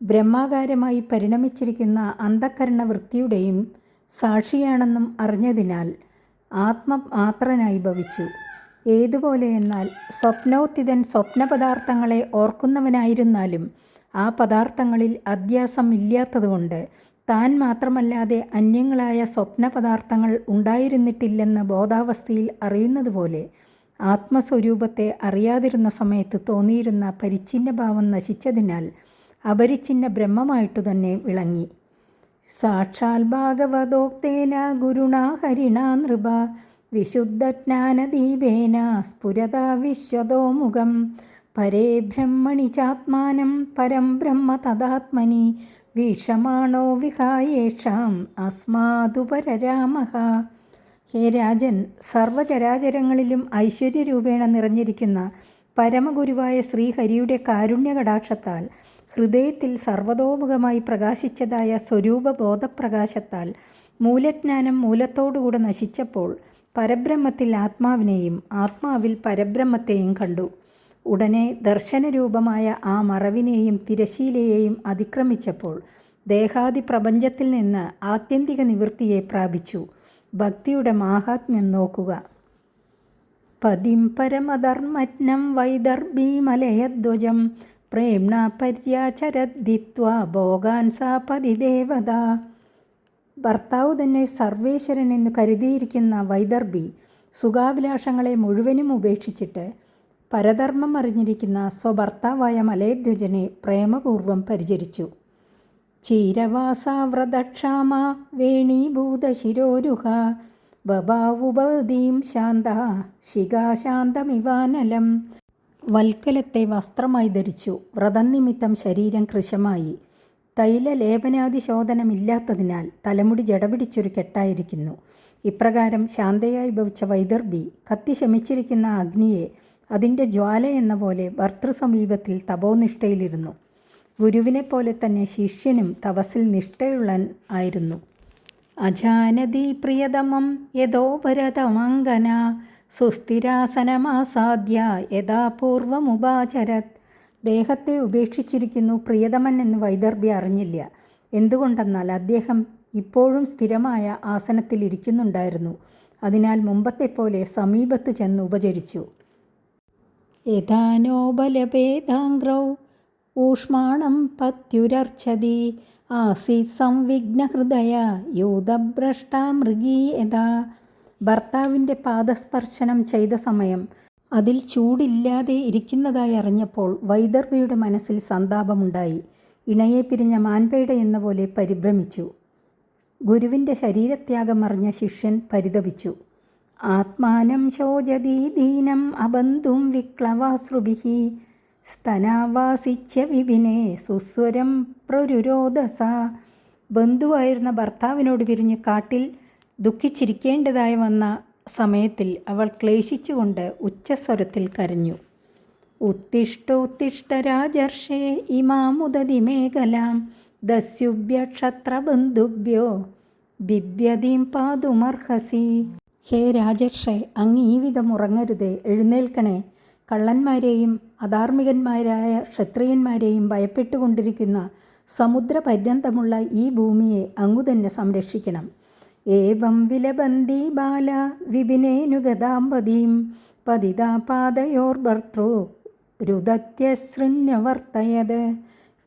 ബ്രഹ്മാകാരമായി പരിണമിച്ചിരിക്കുന്ന അന്ധഃകരണവൃത്തിയുടെയും സാക്ഷിയാണെന്നും അറിഞ്ഞതിനാൽ ആത്മമാത്രനായി ഭവിച്ചു. ഏതുപോലെയെന്നാൽ സ്വപ്നോത്തിതൻ സ്വപ്നപദാർത്ഥങ്ങളെ ഓർക്കുന്നവനായിരുന്നാലും ആ പദാർത്ഥങ്ങളിൽ അധ്യാസം ഇല്ലാത്തതുകൊണ്ട് താൻ മാത്രമല്ലാതെ അന്യങ്ങളായ സ്വപ്നപദാർത്ഥങ്ങൾ ഉണ്ടായിരുന്നിട്ടില്ലെന്ന് ബോധാവസ്ഥയിൽ അറിയുന്നതുപോലെ ആത്മസ്വരൂപത്തെ അറിയാതിരുന്ന സമയത്ത് തോന്നിയിരുന്ന പരിച്ഛിന്നഭാവം നശിച്ചതിനാൽ അപരിച്ഛിന്ന ബ്രഹ്മമായിട്ടു തന്നെ വിളങ്ങി. സാക്ഷാൽ ഭാഗവതോക്തേന ഗുരുണാ ഹരിണാ നൃപ വിശുദ്ധജ്ഞാനദീപേന സ്ഫുരതാ വിശ്വതോമുഖം പരേ ബ്രഹ്മണി ചാത്മാനം പരം ബ്രഹ്മ തദാത്മനി വീക്ഷമാണോ വിഹായേഷാം അസ്മാതുപരരാമഹ. ഹേ രാജൻ, സർവചരാചരങ്ങളിലും ഐശ്വര്യരൂപേണ നിറഞ്ഞിരിക്കുന്ന പരമഗുരുവായ ശ്രീഹരിയുടെ കാരുണ്യകടാക്ഷത്താൽ ഹൃദയത്തിൽ സർവതോമുഖമായി പ്രകാശിച്ചതായ സ്വരൂപബോധപ്രകാശത്താൽ മൂലജ്ഞാനം മൂലത്തോടുകൂടെ നശിച്ചപ്പോൾ പരബ്രഹ്മത്തിൽ ആത്മാവിനെയും ആത്മാവിൽ പരബ്രഹ്മത്തെയും കണ്ടു. ഉടനെ ദർശനരൂപമായ ആ മറവിനെയും തിരശീലയെയും അതിക്രമിച്ചപ്പോൾ ദേഹാദി പ്രപഞ്ചത്തിൽ നിന്ന് ആത്യന്തിക നിവൃത്തിയെ പ്രാപിച്ചു. ഭക്തിയുടെ മാഹാത്മ്യം നോക്കുക. പതിം പരമധർമ്മജ്ഞം വൈദർഭീമലയധ്വജം പ്രേംണ പര്യാചരദ്ധിത്വാ ഭോഗാൻ സാ പതിദേവത. ഭർത്താവ് തന്നെ സർവേശ്വരൻ എന്ന് കരുതിയിരിക്കുന്ന വൈദർഭി സുഖാഭിലാഷങ്ങളെ മുഴുവനും ഉപേക്ഷിച്ചിട്ട് പരധർമ്മം അറിഞ്ഞിരിക്കുന്ന സ്വഭർത്താവായ മലയധ്വജനെ പ്രേമപൂർവം പരിചരിച്ചു. ചീരവാസാവ്രതക്ഷാമ വേണീഭൂതശിരോരുഹ ബഭാവുപദീം ശാന്ത ശിഖാശാന്തമിവാനലം. വൽക്കലത്തെ വസ്ത്രമായി ധരിച്ചു. വ്രതം നിമിത്തം ശരീരം കൃശമായി. തൈലലേപനാദിശോധനമില്ലാത്തതിനാൽ തലമുടി ജടപിടിച്ചൊരു കെട്ടായിരിക്കുന്നു. ഇപ്രകാരം ശാന്തയായി ഭവിച്ച വൈദർഭി കത്തിശമിച്ചിരിക്കുന്ന അഗ്നിയെ അതിൻ്റെ ജ്വാല എന്ന പോലെ ഭർത്തൃസമീപത്തിൽ തപോനിഷ്ഠയിലിരുന്നു. ഗുരുവിനെപ്പോലെ തന്നെ ശിഷ്യനും തപസ്സിൽ നിഷ്ഠയുള്ളൻ ആയിരുന്നു. അജാനതി പ്രിയതമം യഥോപരതമംഗന സുസ്ഥിരാസനമാസാദ്യ യഥാ പൂർവമുപാചരത്. ദേഹത്തെ ഉപേക്ഷിച്ചിരിക്കുന്നു പ്രിയതമൻ എന്ന് വൈദർഭി അറിഞ്ഞില്ല. എന്തുകൊണ്ടെന്നാൽ അദ്ദേഹം ഇപ്പോഴും സ്ഥിരമായ ആസനത്തിലിരിക്കുന്നുണ്ടായിരുന്നു. അതിനാൽ മുമ്പത്തെപ്പോലെ സമീപത്ത് ചെന്ന് ഉപചരിച്ചു. യഥാ നോബലഭേദാംഗ്രൗ ഊഷ്മാണം പത്യുരർച്ചതി ആസീത് സംവിഘ്നഹൃദയ യൂതഭ്രഷ്ടാ മൃഗീ യഥാ. ഭർത്താവിൻ്റെ പാദസ്പർശനം ചെയ്ത സമയം അതിൽ ചൂടില്ലാതെ ഇരിക്കുന്നതായി അറിഞ്ഞപ്പോൾ വൈദർഭിയുടെ മനസ്സിൽ സന്താപമുണ്ടായി. ഇണയെ പിരിഞ്ഞ മാൻപേട എന്ന പോലെ പരിഭ്രമിച്ചു. ഗുരുവിൻ്റെ ശരീരത്യാഗം അറിഞ്ഞ ശിഷ്യൻ പരിതപിച്ചു. ആത്മാനം ശോചതി ദീനം അബന്ധും വിക്ലവാശ്രുഭിഃ സ്തനാവാസിച്യ വിപിനെ സുസ്വരം പ്രരുരോധസ. ബന്ധുവായിരുന്ന ഭർത്താവിനോട് പിരിഞ്ഞ് കാട്ടിൽ ദുഃഖിച്ചിരിക്കേണ്ടതായി വന്ന സമയത്തിൽ അവൾ ക്ലേശിച്ചുകൊണ്ട് ഉച്ചസ്വരത്തിൽ കരഞ്ഞു. ഉത്തിഷ്ഠോത്തിഷ്ഠ രാജർഷേ ഇമാമുദതി മേഖലാം ദസ്യുഭ്യക്ഷത്രബന്ധുഭ്യോ ബിഭ്യതീം പാതുമർഹസി. ഹേ രാജർഷേ, അങ്ങ് ഈ വിധം ഉറങ്ങരുതേ, എഴുന്നേൽക്കണേ. കള്ളന്മാരെയും അധാർമികന്മാരായ ക്ഷത്രിയന്മാരെയും ഭയപ്പെട്ടുകൊണ്ടിരിക്കുന്ന സമുദ്രപര്യന്തമുള്ള ഈ ഭൂമിയെ അങ്ങു തന്നെ സംരക്ഷിക്കണം. ഏവം വിലബന്തി ബാല വിപിനേനുഗതാംപതീം പതിതാ പാദയോർഭർത്തൃ രുദത്യശൃണ്യവർത്തയത്.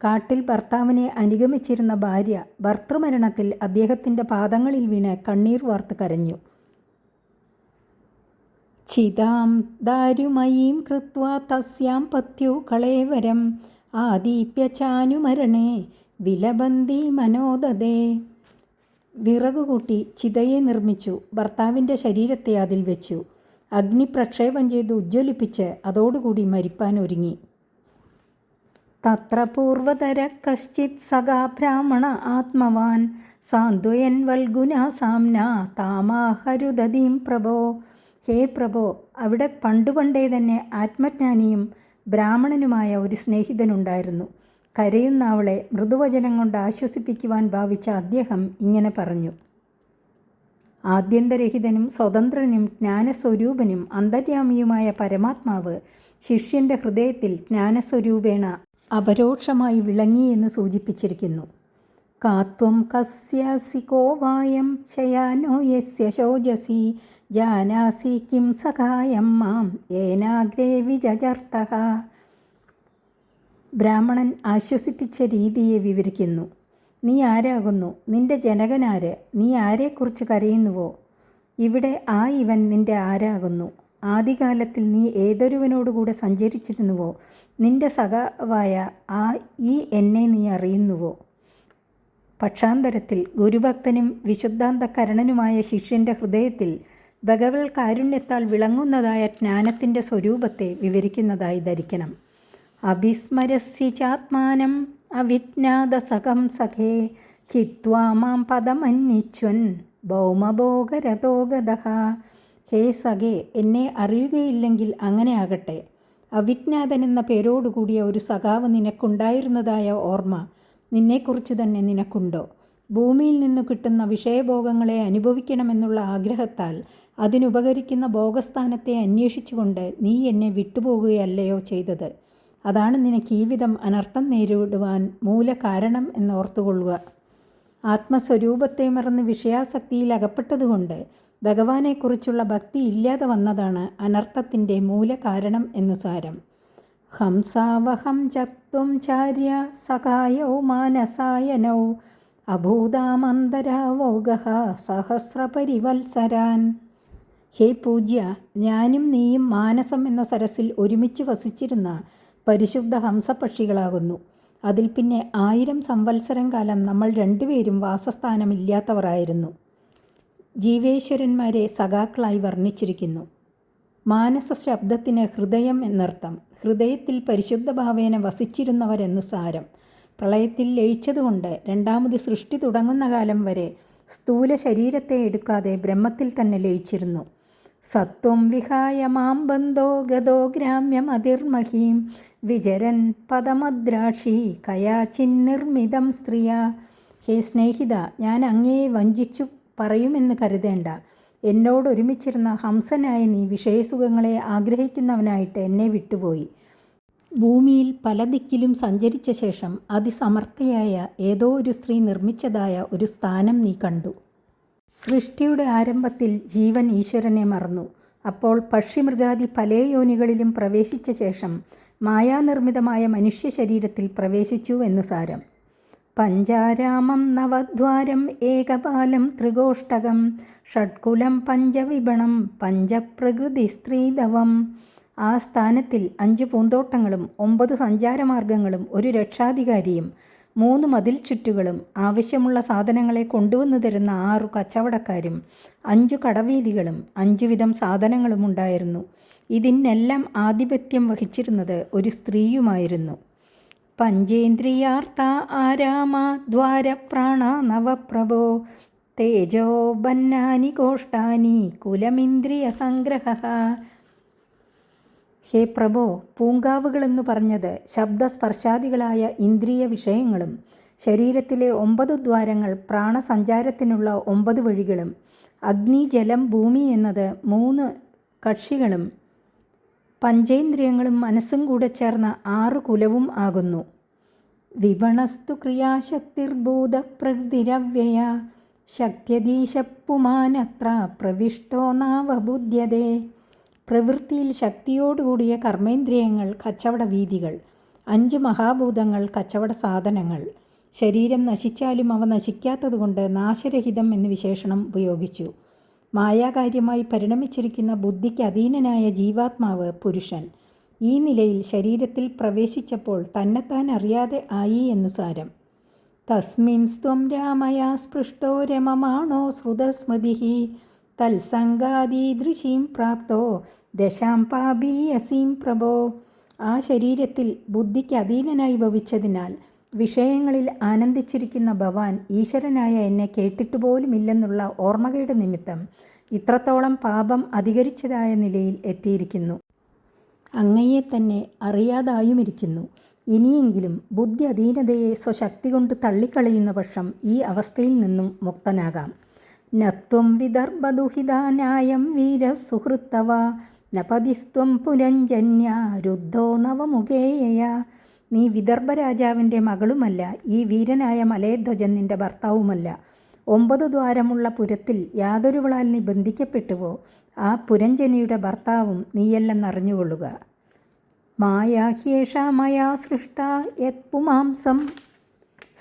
കാട്ടിൽ ഭർത്താവിനെ അനുഗമിച്ചിരുന്ന ഭാര്യ ഭർത്തൃമരണത്തിൽ അദ്ദേഹത്തിൻ്റെ പാദങ്ങളിൽ വീണ് കണ്ണീർ വാർത്ത് കരഞ്ഞു. ചിതാം ദാരുമയീം കൃത്വാ തസ്യാം പത്യു കളേവരം ആദീപ്യ ചാനുമരണേ വിലബന്തി മനോദദേ. വിറകുകൂട്ടി ചിതയെ നിർമ്മിച്ചു. ഭർത്താവിൻ്റെ ശരീരത്തെ അതിൽ വെച്ചു. അഗ്നി പ്രക്ഷേപം ചെയ്ത് ഉജ്ജ്വലിപ്പിച്ച് അതോടുകൂടി മരിപ്പാൻ ഒരുങ്ങി. തത്ര പൂർവതര കശ്ചിത് സഖാ ബ്രാഹ്മണ ആത്മവാൻ സാന്ത്വയൻ വൽഗുനാ സാംന താമാഹരുദതീം പ്രഭോ. ഹേ പ്രഭോ, അവിടെ പണ്ടുപണ്ടേ തന്നെ ആത്മജ്ഞാനിയും ബ്രാഹ്മണനുമായ ഒരു സ്നേഹിതനുണ്ടായിരുന്നു. കരയുന്ന അവളെ മൃദുവചനം കൊണ്ട് ആശ്വസിപ്പിക്കുവാൻ ഭാവിച്ച അദ്ദേഹം ഇങ്ങനെ പറഞ്ഞു. ആദ്യന്തരഹിതനും സ്വതന്ത്രനും ജ്ഞാനസ്വരൂപനും അന്തര്യാമിയുമായ പരമാത്മാവ് ശിഷ്യൻ്റെ ഹൃദയത്തിൽ ജ്ഞാനസ്വരൂപേണ അപരോക്ഷമായി വിളങ്ങി എന്ന് സൂചിപ്പിച്ചിരിക്കുന്നു. കാത്വം കസ്യാസി കോവായം ശയാനോ യസ്യ ശോചസി ജാനാസി കിം സഖായം മാം ഏനാഗ്രേ വിജജർത്തഃ. ബ്രാഹ്മണൻ ആശ്വസിപ്പിച്ച രീതിയെ വിവരിക്കുന്നു. നീ ആരാകുന്നു? നിന്റെ ജനകനാര്? നീ ആരെക്കുറിച്ച് കരയുന്നുവോ? ഇവിടെ ഇവൻ നിന്റെ ആരാകുന്നു? ആദികാലത്തിൽ നീ ഏതൊരുവനോടുകൂടെ സഞ്ചരിച്ചിരുന്നുവോ? നിന്റെ സഖാവായ എന്നെ നീ അറിയുന്നുവോ? പക്ഷാന്തരത്തിൽ ഗുരുഭക്തനും വിശുദ്ധാന്തകരണനുമായ ശിഷ്യൻ്റെ ഹൃദയത്തിൽ ഭഗവത് കാരുണ്യത്താൽ വിളങ്ങുന്നതായ ജ്ഞാനത്തിൻ്റെ സ്വരൂപത്തെ വിവരിക്കുന്നതായി ധരിക്കണം. അഭിസ്മരസ്യ ചാത്മാനം അവിജ്ഞാതസകം സഖേ ഹിത്വാ മാം പദമന്വിച്വൻ ഭൗമഭോഗരതോഗതഃ. ഹേ സഖേ, എന്നെ അറിയുകയില്ലെങ്കിൽ അങ്ങനെ ആകട്ടെ. അവിജ്ഞാതൻ എന്ന പേരോടുകൂടിയ ഒരു സഖാവ് നിനക്കുണ്ടായിരുന്നതായ ഓർമ്മ നിന്നെക്കുറിച്ച് തന്നെ നിനക്കുണ്ടോ? ഭൂമിയിൽ നിന്ന് കിട്ടുന്ന വിഷയഭോഗങ്ങളെ അനുഭവിക്കണമെന്നുള്ള ആഗ്രഹത്താൽ അതിനുപകരിക്കുന്ന ഭോഗസ്ഥാനത്തെ അന്വേഷിച്ചുകൊണ്ട് നീ എന്നെ വിട്ടുപോകുകയല്ലയോ ചെയ്തത്? അതാണ് നിനക്ക് ഈ വിധം അനർത്ഥം നേരിടുവാൻ മൂലകാരണം എന്നോർത്തുകൊള്ളുക. ആത്മസ്വരൂപത്തെ മറന്ന് വിഷയാസക്തിയിൽ അകപ്പെട്ടതുകൊണ്ട് ഭഗവാനെക്കുറിച്ചുള്ള ഭക്തി ഇല്ലാതെ വന്നതാണ് അനർത്ഥത്തിൻ്റെ മൂലകാരണം എന്നു സാരം. ഹംസാവഹം ചത്വം ചാര്യ സഖായൗ മാനസായനൗ അഭൂതാമന്തരാവൗഗഃ സഹസ്രപരിവത്സരാൻ. ഹേ പൂജ്യ, ഞാനും നീയും മാനസം എന്ന സരസിൽ ഒരുമിച്ച് വസിച്ചിരുന്ന പരിശുദ്ധ ഹംസപക്ഷികളാകുന്നു. അതിൽ പിന്നെ 1000 സംവത്സരം കാലം നമ്മൾ രണ്ടുപേരും വാസസ്ഥാനമില്ലാത്തവരായിരുന്നു. ജീവേശ്വരന്മാരെ സഖാക്കളായി വർണ്ണിച്ചിരിക്കുന്നു. മാനസ ശബ്ദത്തിന് ഹൃദയം എന്നർത്ഥം. ഹൃദയത്തിൽ പരിശുദ്ധ ഭാവേന വസിച്ചിരുന്നവരെന്നു സാരം. പ്രളയത്തിൽ ലയിച്ചതുകൊണ്ട് രണ്ടാമത് സൃഷ്ടി തുടങ്ങുന്ന കാലം വരെ സ്ഥൂല ശരീരത്തെ എടുക്കാതെ ബ്രഹ്മത്തിൽ തന്നെ ലയിച്ചിരുന്നു. സത്വം വിഹായ മാം ബന്ധോ ഗതോ ഗ്രാമ്യം അതിർമഹീം വിചരൻ പദമദ്രാക്ഷി കയാചിന്നിർമിതം സ്ത്രീയ. ഹേ സ്നേഹിത, ഞാൻ അങ്ങയെ വഞ്ചിച്ചു പറയുമെന്ന് കരുതേണ്ട. എന്നോടൊരുമിച്ചിരുന്ന ഹംസനായ നീ വിഷയസുഖങ്ങളെ ആഗ്രഹിക്കുന്നവനായിട്ട് എന്നെ വിട്ടുപോയി. ഭൂമിയിൽ പല ദിക്കിലും സഞ്ചരിച്ച ശേഷം അതിസമർത്ഥയായ ഏതോ ഒരു സ്ത്രീ നിർമ്മിച്ചതായ ഒരു സ്ഥാനം നീ കണ്ടു. സൃഷ്ടിയുടെ ആരംഭത്തിൽ ജീവൻ ഈശ്വരനെ മറന്നു. അപ്പോൾ പക്ഷിമൃഗാദി പല യോനികളിലും പ്രവേശിച്ച ശേഷം മായാനിർമ്മിതമായ മനുഷ്യ ശരീരത്തിൽ പ്രവേശിച്ചു എന്നു സാരം. പഞ്ചാരാമം നവദ്വാരം ഏകപാലം ത്രിഗോഷ്ടകം ഷഡ്കുലം പഞ്ചവിപണം പഞ്ചപ്രകൃതി സ്ത്രീധവം. ആ സ്ഥാനത്തിൽ 5 പൂന്തോട്ടങ്ങളും 9 സഞ്ചാരമാർഗങ്ങളും 1 രക്ഷാധികാരിയും 3 മതിൽ ചുറ്റുകളും ആവശ്യമുള്ള സാധനങ്ങളെ കൊണ്ടുവന്നു തരുന്ന 6 കച്ചവടക്കാരും 5 കടവീതികളും 5 വിധം സാധനങ്ങളും ഉണ്ടായിരുന്നു. ഇതിനെല്ലാം ആധിപത്യം വഹിച്ചിരുന്നത് ഒരു സ്ത്രീയുമായിരുന്നു. പഞ്ചേന്ദ്രിയാർത്ത ആരാമ ദ്വാരപ്രാണ നവപ്രഭോ തേജോ ബന്നാനി കോഷ്ടാനി കുലമിന്ദ്രിയ സംഗ്രഹ. ഹേ പ്രഭോ, പൂങ്കാവുകളെന്നു പറഞ്ഞത് ശബ്ദസ്പർശാദികളായ ഇന്ദ്രിയ വിഷയങ്ങളും ശരീരത്തിലെ 9 ദ്വാരങ്ങൾ പ്രാണസഞ്ചാരത്തിനുള്ള 9 വഴികളും അഗ്നി ജലം ഭൂമി എന്നത് 3 കക്ഷികളും പഞ്ചേന്ദ്രിയങ്ങളും മനസ്സും കൂടെ ചേർന്ന 6 കുലവും ആകുന്നു. വിപണസ്തു ക്രിയാശക്തിർഭൂത പ്രകൃതിരവ്യയ ശക്ത്യധീശപ്പുമാനത്ര പ്രവിഷ്ടോ നാവബുദ്ധ്യതേ. പ്രവൃത്തിയിൽ ശക്തിയോടുകൂടിയ കർമ്മേന്ദ്രിയങ്ങൾ കച്ചവട വീതികൾ, 5 മഹാഭൂതങ്ങൾ കച്ചവട സാധനങ്ങൾ. ശരീരം നശിച്ചാലും അവ നശിക്കാത്തതുകൊണ്ട് നാശരഹിതം എന്ന് വിശേഷണം ഉപയോഗിച്ചു. മായാകാര്യമായി പരിണമിച്ചിരിക്കുന്ന ബുദ്ധിക്ക് അധീനനായ ജീവാത്മാവ് പുരുഷൻ. ഈ നിലയിൽ ശരീരത്തിൽ പ്രവേശിച്ചപ്പോൾ തന്നെത്താൻ അറിയാതെ ആയി എന്നു സാരം. തസ്മിൻസ്ത്വം രാമയാ സ്പൃഷ്ടോ രമമാണോ ശ്രുതസ്മൃതി തത്സംഗാദീദൃശീം പ്രാപ്തോ ദശാം പാപീയസീം പ്രഭോ. ആ ശരീരത്തിൽ ബുദ്ധിക്ക് അധീനനായി ഭവിച്ചതിനാൽ വിഷയങ്ങളിൽ ആനന്ദിച്ചിരിക്കുന്ന ഭവാൻ ഈശ്വരനായ എന്നെ കേട്ടിട്ടുപോലുമില്ലെന്നുള്ള ഓർമ്മകേട് നിമിത്തം ഇത്രത്തോളം പാപം അധികരിച്ചതായ നിലയിൽ എത്തിയിരിക്കുന്നു. അങ്ങയെ തന്നെ അറിയാതായുമിരിക്കുന്നു. ഇനിയെങ്കിലും ബുദ്ധി അധീനതയെ സ്വശക്തി കൊണ്ട് തള്ളിക്കളയുന്ന പക്ഷം ഈ അവസ്ഥയിൽ നിന്നും മുക്തനാകാം. നത്വം വിദർഭദുഹിതാനായം വീരസുഹൃത്തവ നപതിസ്ത്വം പുരഞ്ജന്യ രുദ്ധോ നവമുഖേയ. നീ വിദർഭ രാജാവിൻ്റെ മകളുമല്ല, ഈ വീരനായ മലയധ്വജൻ നിൻ്റെ ഭർത്താവുമല്ല. 9 ദ്വാരമുള്ള പുരത്തിൽ യാതൊരുവളാൽ നീ ബന്ധിക്കപ്പെട്ടുവോ ആ പുരഞ്ജനിയുടെ ഭർത്താവും നീയല്ലെന്നറിഞ്ഞുകൊള്ളുക. മായാഹ്യേഷ മയാ സൃഷ്ട യത് പുമാംസം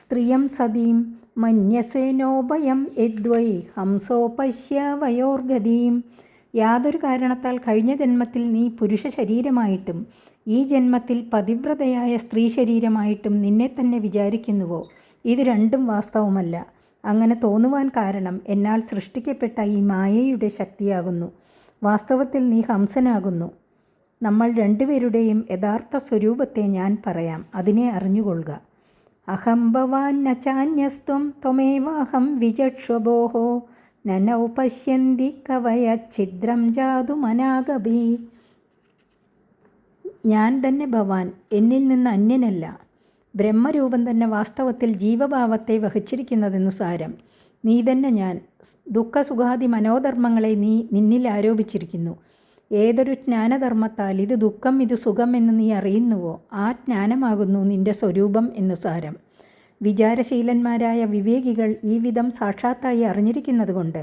സ്ത്രിയം സതീം മന്യസേനോഭയം യദ്വൈ ഹംസോപശ്യ വയോർഗതീം. യാതൊരു കാരണത്താൽ കഴിഞ്ഞ ജന്മത്തിൽ നീ പുരുഷ ശരീരമായിട്ടും ഈ ജന്മത്തിൽ പതിവ്രതയായ സ്ത്രീ ശരീരമായിട്ടും നിന്നെ തന്നെ വിചാരിക്കുന്നുവോ? ഇത് രണ്ടും വാസ്തവമല്ല. അങ്ങനെ തോന്നുവാൻ കാരണം എന്നാൽ സൃഷ്ടിക്കപ്പെട്ട ഈ മായയുടെ ശക്തിയാകുന്നു. വാസ്തവത്തിൽ നീ ഹംസനാകുന്നു. നമ്മൾ രണ്ടുപേരുടെയും യഥാർത്ഥ സ്വരൂപത്തെ ഞാൻ പറയാം, അതിനെ അറിഞ്ഞുകൊള്ളുക. അഹം ഭവാൻ ന ചാന്യസ്ത്വം ത്വമേവാഹം വിചക്ഷുഭോഹോ നനൗ പശ്യന്തി കവയ ഛിദ്രം ജാതുമനാഗഭി. ഞാൻ തന്നെ ഭവാൻ, എന്നിൽ നിന്ന് അന്യനല്ല. ബ്രഹ്മരൂപം തന്നെ വാസ്തവത്തിൽ ജീവഭാവത്തെ വഹിച്ചിരിക്കുന്നതെന്നു സാരം. നീ തന്നെ ഞാൻ. ദുഃഖസുഖാദി മനോധർമ്മങ്ങളെ നീ നിന്നിൽ ആരോപിച്ചിരിക്കുന്നു. ഏതൊരു ജ്ഞാനധർമ്മത്താൽ ഇത് ദുഃഖം ഇത് സുഖം എന്ന് നീ അറിയുന്നുവോ ആ ജ്ഞാനമാകുന്നു നിന്റെ സ്വരൂപം എന്നു സാരം. വിചാരശീലന്മാരായ വിവേകികൾ ഈ വിധം സാക്ഷാത്തായി അറിഞ്ഞിരിക്കുന്നതുകൊണ്ട്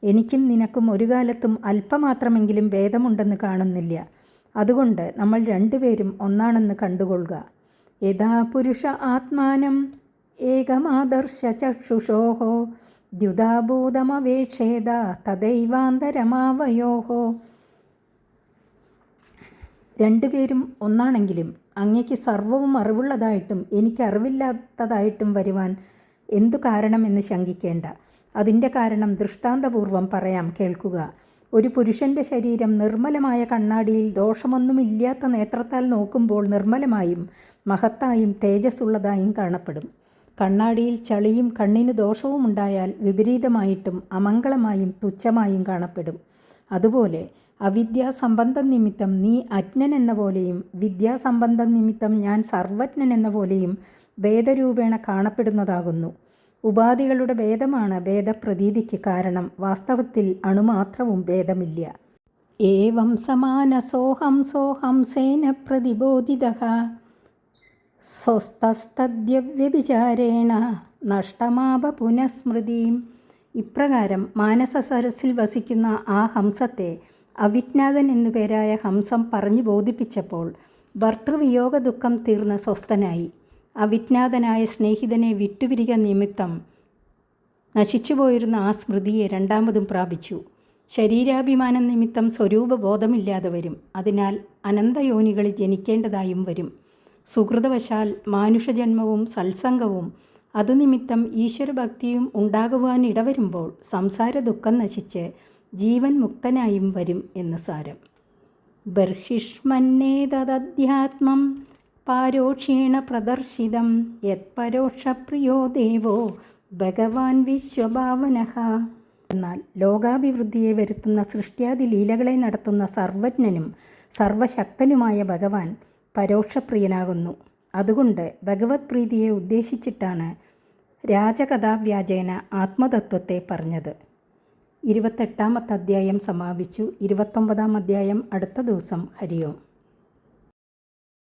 എനിക്കും നിനക്കും ഒരു കാലത്തും അല്പമാത്രമെങ്കിലും ഭേദമുണ്ടെന്ന് കാണുന്നില്ല. അതുകൊണ്ട് നമ്മൾ രണ്ടുപേരും ഒന്നാണെന്ന് കണ്ടുകൊള്ളുക. യഥാ പുരുഷ ആത്മാനം ഏകമാദർശ ചക്ഷുഷോഹോ ദ്യുതാഭൂതമവേക്ഷേത തദൈവാന്തരമാവയോഹോ. രണ്ടുപേരും ഒന്നാണെങ്കിലും അങ്ങയ്ക്ക് സർവവും അറിവുള്ളതായിട്ടും എനിക്ക് അറിവില്ലാത്തതായിട്ടും വരുവാൻ എന്തു കാരണമെന്ന് ശങ്കിക്കേണ്ട. അതിൻ്റെ കാരണം ദൃഷ്ടാന്തപൂർവം പറയാം, കേൾക്കുക. ഒരു പുരുഷൻ്റെ ശരീരം നിർമ്മലമായ കണ്ണാടിയിൽ ദോഷമൊന്നുമില്ലാത്ത നേത്രത്താൽ നോക്കുമ്പോൾ നിർമ്മലമായും മഹത്തായും തേജസ്സുള്ളതായും കാണപ്പെടും. കണ്ണാടിയിൽ ചളിയും കണ്ണിന് ദോഷവും ഉണ്ടായാൽ വിപരീതമായിട്ടും അമംഗളമായും തുച്ഛമായും കാണപ്പെടും. അതുപോലെ അവിദ്യാസംബന്ധം നിമിത്തം നീ അജ്ഞൻ എന്ന പോലെയും വിദ്യാസംബന്ധം നിമിത്തം ഞാൻ സർവജ്ഞൻ എന്ന പോലെയും ഭേദരൂപേണ കാണപ്പെടുന്നതാകുന്നു. ഉപാധികളുടെ ഭേദമാണ് ഭേദപ്രതീതിക്ക് കാരണം. വാസ്തവത്തിൽ അണുമാത്രവും ഭേദമില്ല. ഏവം സമാനസോഹംസോ ഹംസേന പ്രതിബോധിതഃ സ്വസ്തസ്തദ്യവ്യഭിചാരേണ നഷ്ടമാപ പുനഃസ്മൃതിം. ഇപ്രകാരം മാനസ സരസിൽ വസിക്കുന്ന ആ ഹംസത്തെ അവിജ്ഞാതൻ എന്നുപേരായ ഹംസം പറഞ്ഞു ബോധിപ്പിച്ചപ്പോൾ ഭർതൃവിയോഗ ദുഃഖം തീർന്ന് സ്വസ്ഥനായി. അവിജ്ഞാതനായ സ്നേഹിതനെ വിട്ടുപിരിക നിമിത്തം നശിച്ചുപോയിരുന്ന ആ സ്മൃതിയെ രണ്ടാമതും പ്രാപിച്ചു. ശരീരാഭിമാനം നിമിത്തം സ്വരൂപബോധമില്ലാതെ വരും. അതിനാൽ അനന്തയോനികളിൽ ജനിക്കേണ്ടതായും വരും. സുഹൃതവശാൽ മാനുഷജന്മവും സത്സംഗവും അതുനിമിത്തം ഈശ്വരഭക്തിയും ഉണ്ടാകുവാനിടവരുമ്പോൾ സംസാര ദുഃഖം നശിച്ച് ജീവൻ മുക്തനായും വരും എന്ന് സാരം. ബർഹിഷ്മന്നേതദ്ധ്യാത്മം പാരോക്ഷേണ പ്രദർശിതം യത്പരോക്ഷപ്രിയോ ദേവോ ഭഗവാൻ വിശ്വഭാവനഃ. എന്നാൽ ലോകാഭിവൃദ്ധിയെ വരുത്തുന്ന സൃഷ്ട്യാദി ലീലകളെ നടത്തുന്ന സർവജ്ഞനും സർവശക്തനുമായ ഭഗവാൻ പരോക്ഷപ്രിയനാകുന്നു. അതുകൊണ്ട് ഭഗവത് പ്രീതിയെ ഉദ്ദേശിച്ചിട്ടാണ് രാജകഥാവ്യാജേന ആത്മതത്വത്തെ പറഞ്ഞത്. 28-ാമത്തെ അധ്യായം സമാപിച്ചു. 29-ാം അധ്യായം അടുത്ത ദിവസം. ഹരി ഓം.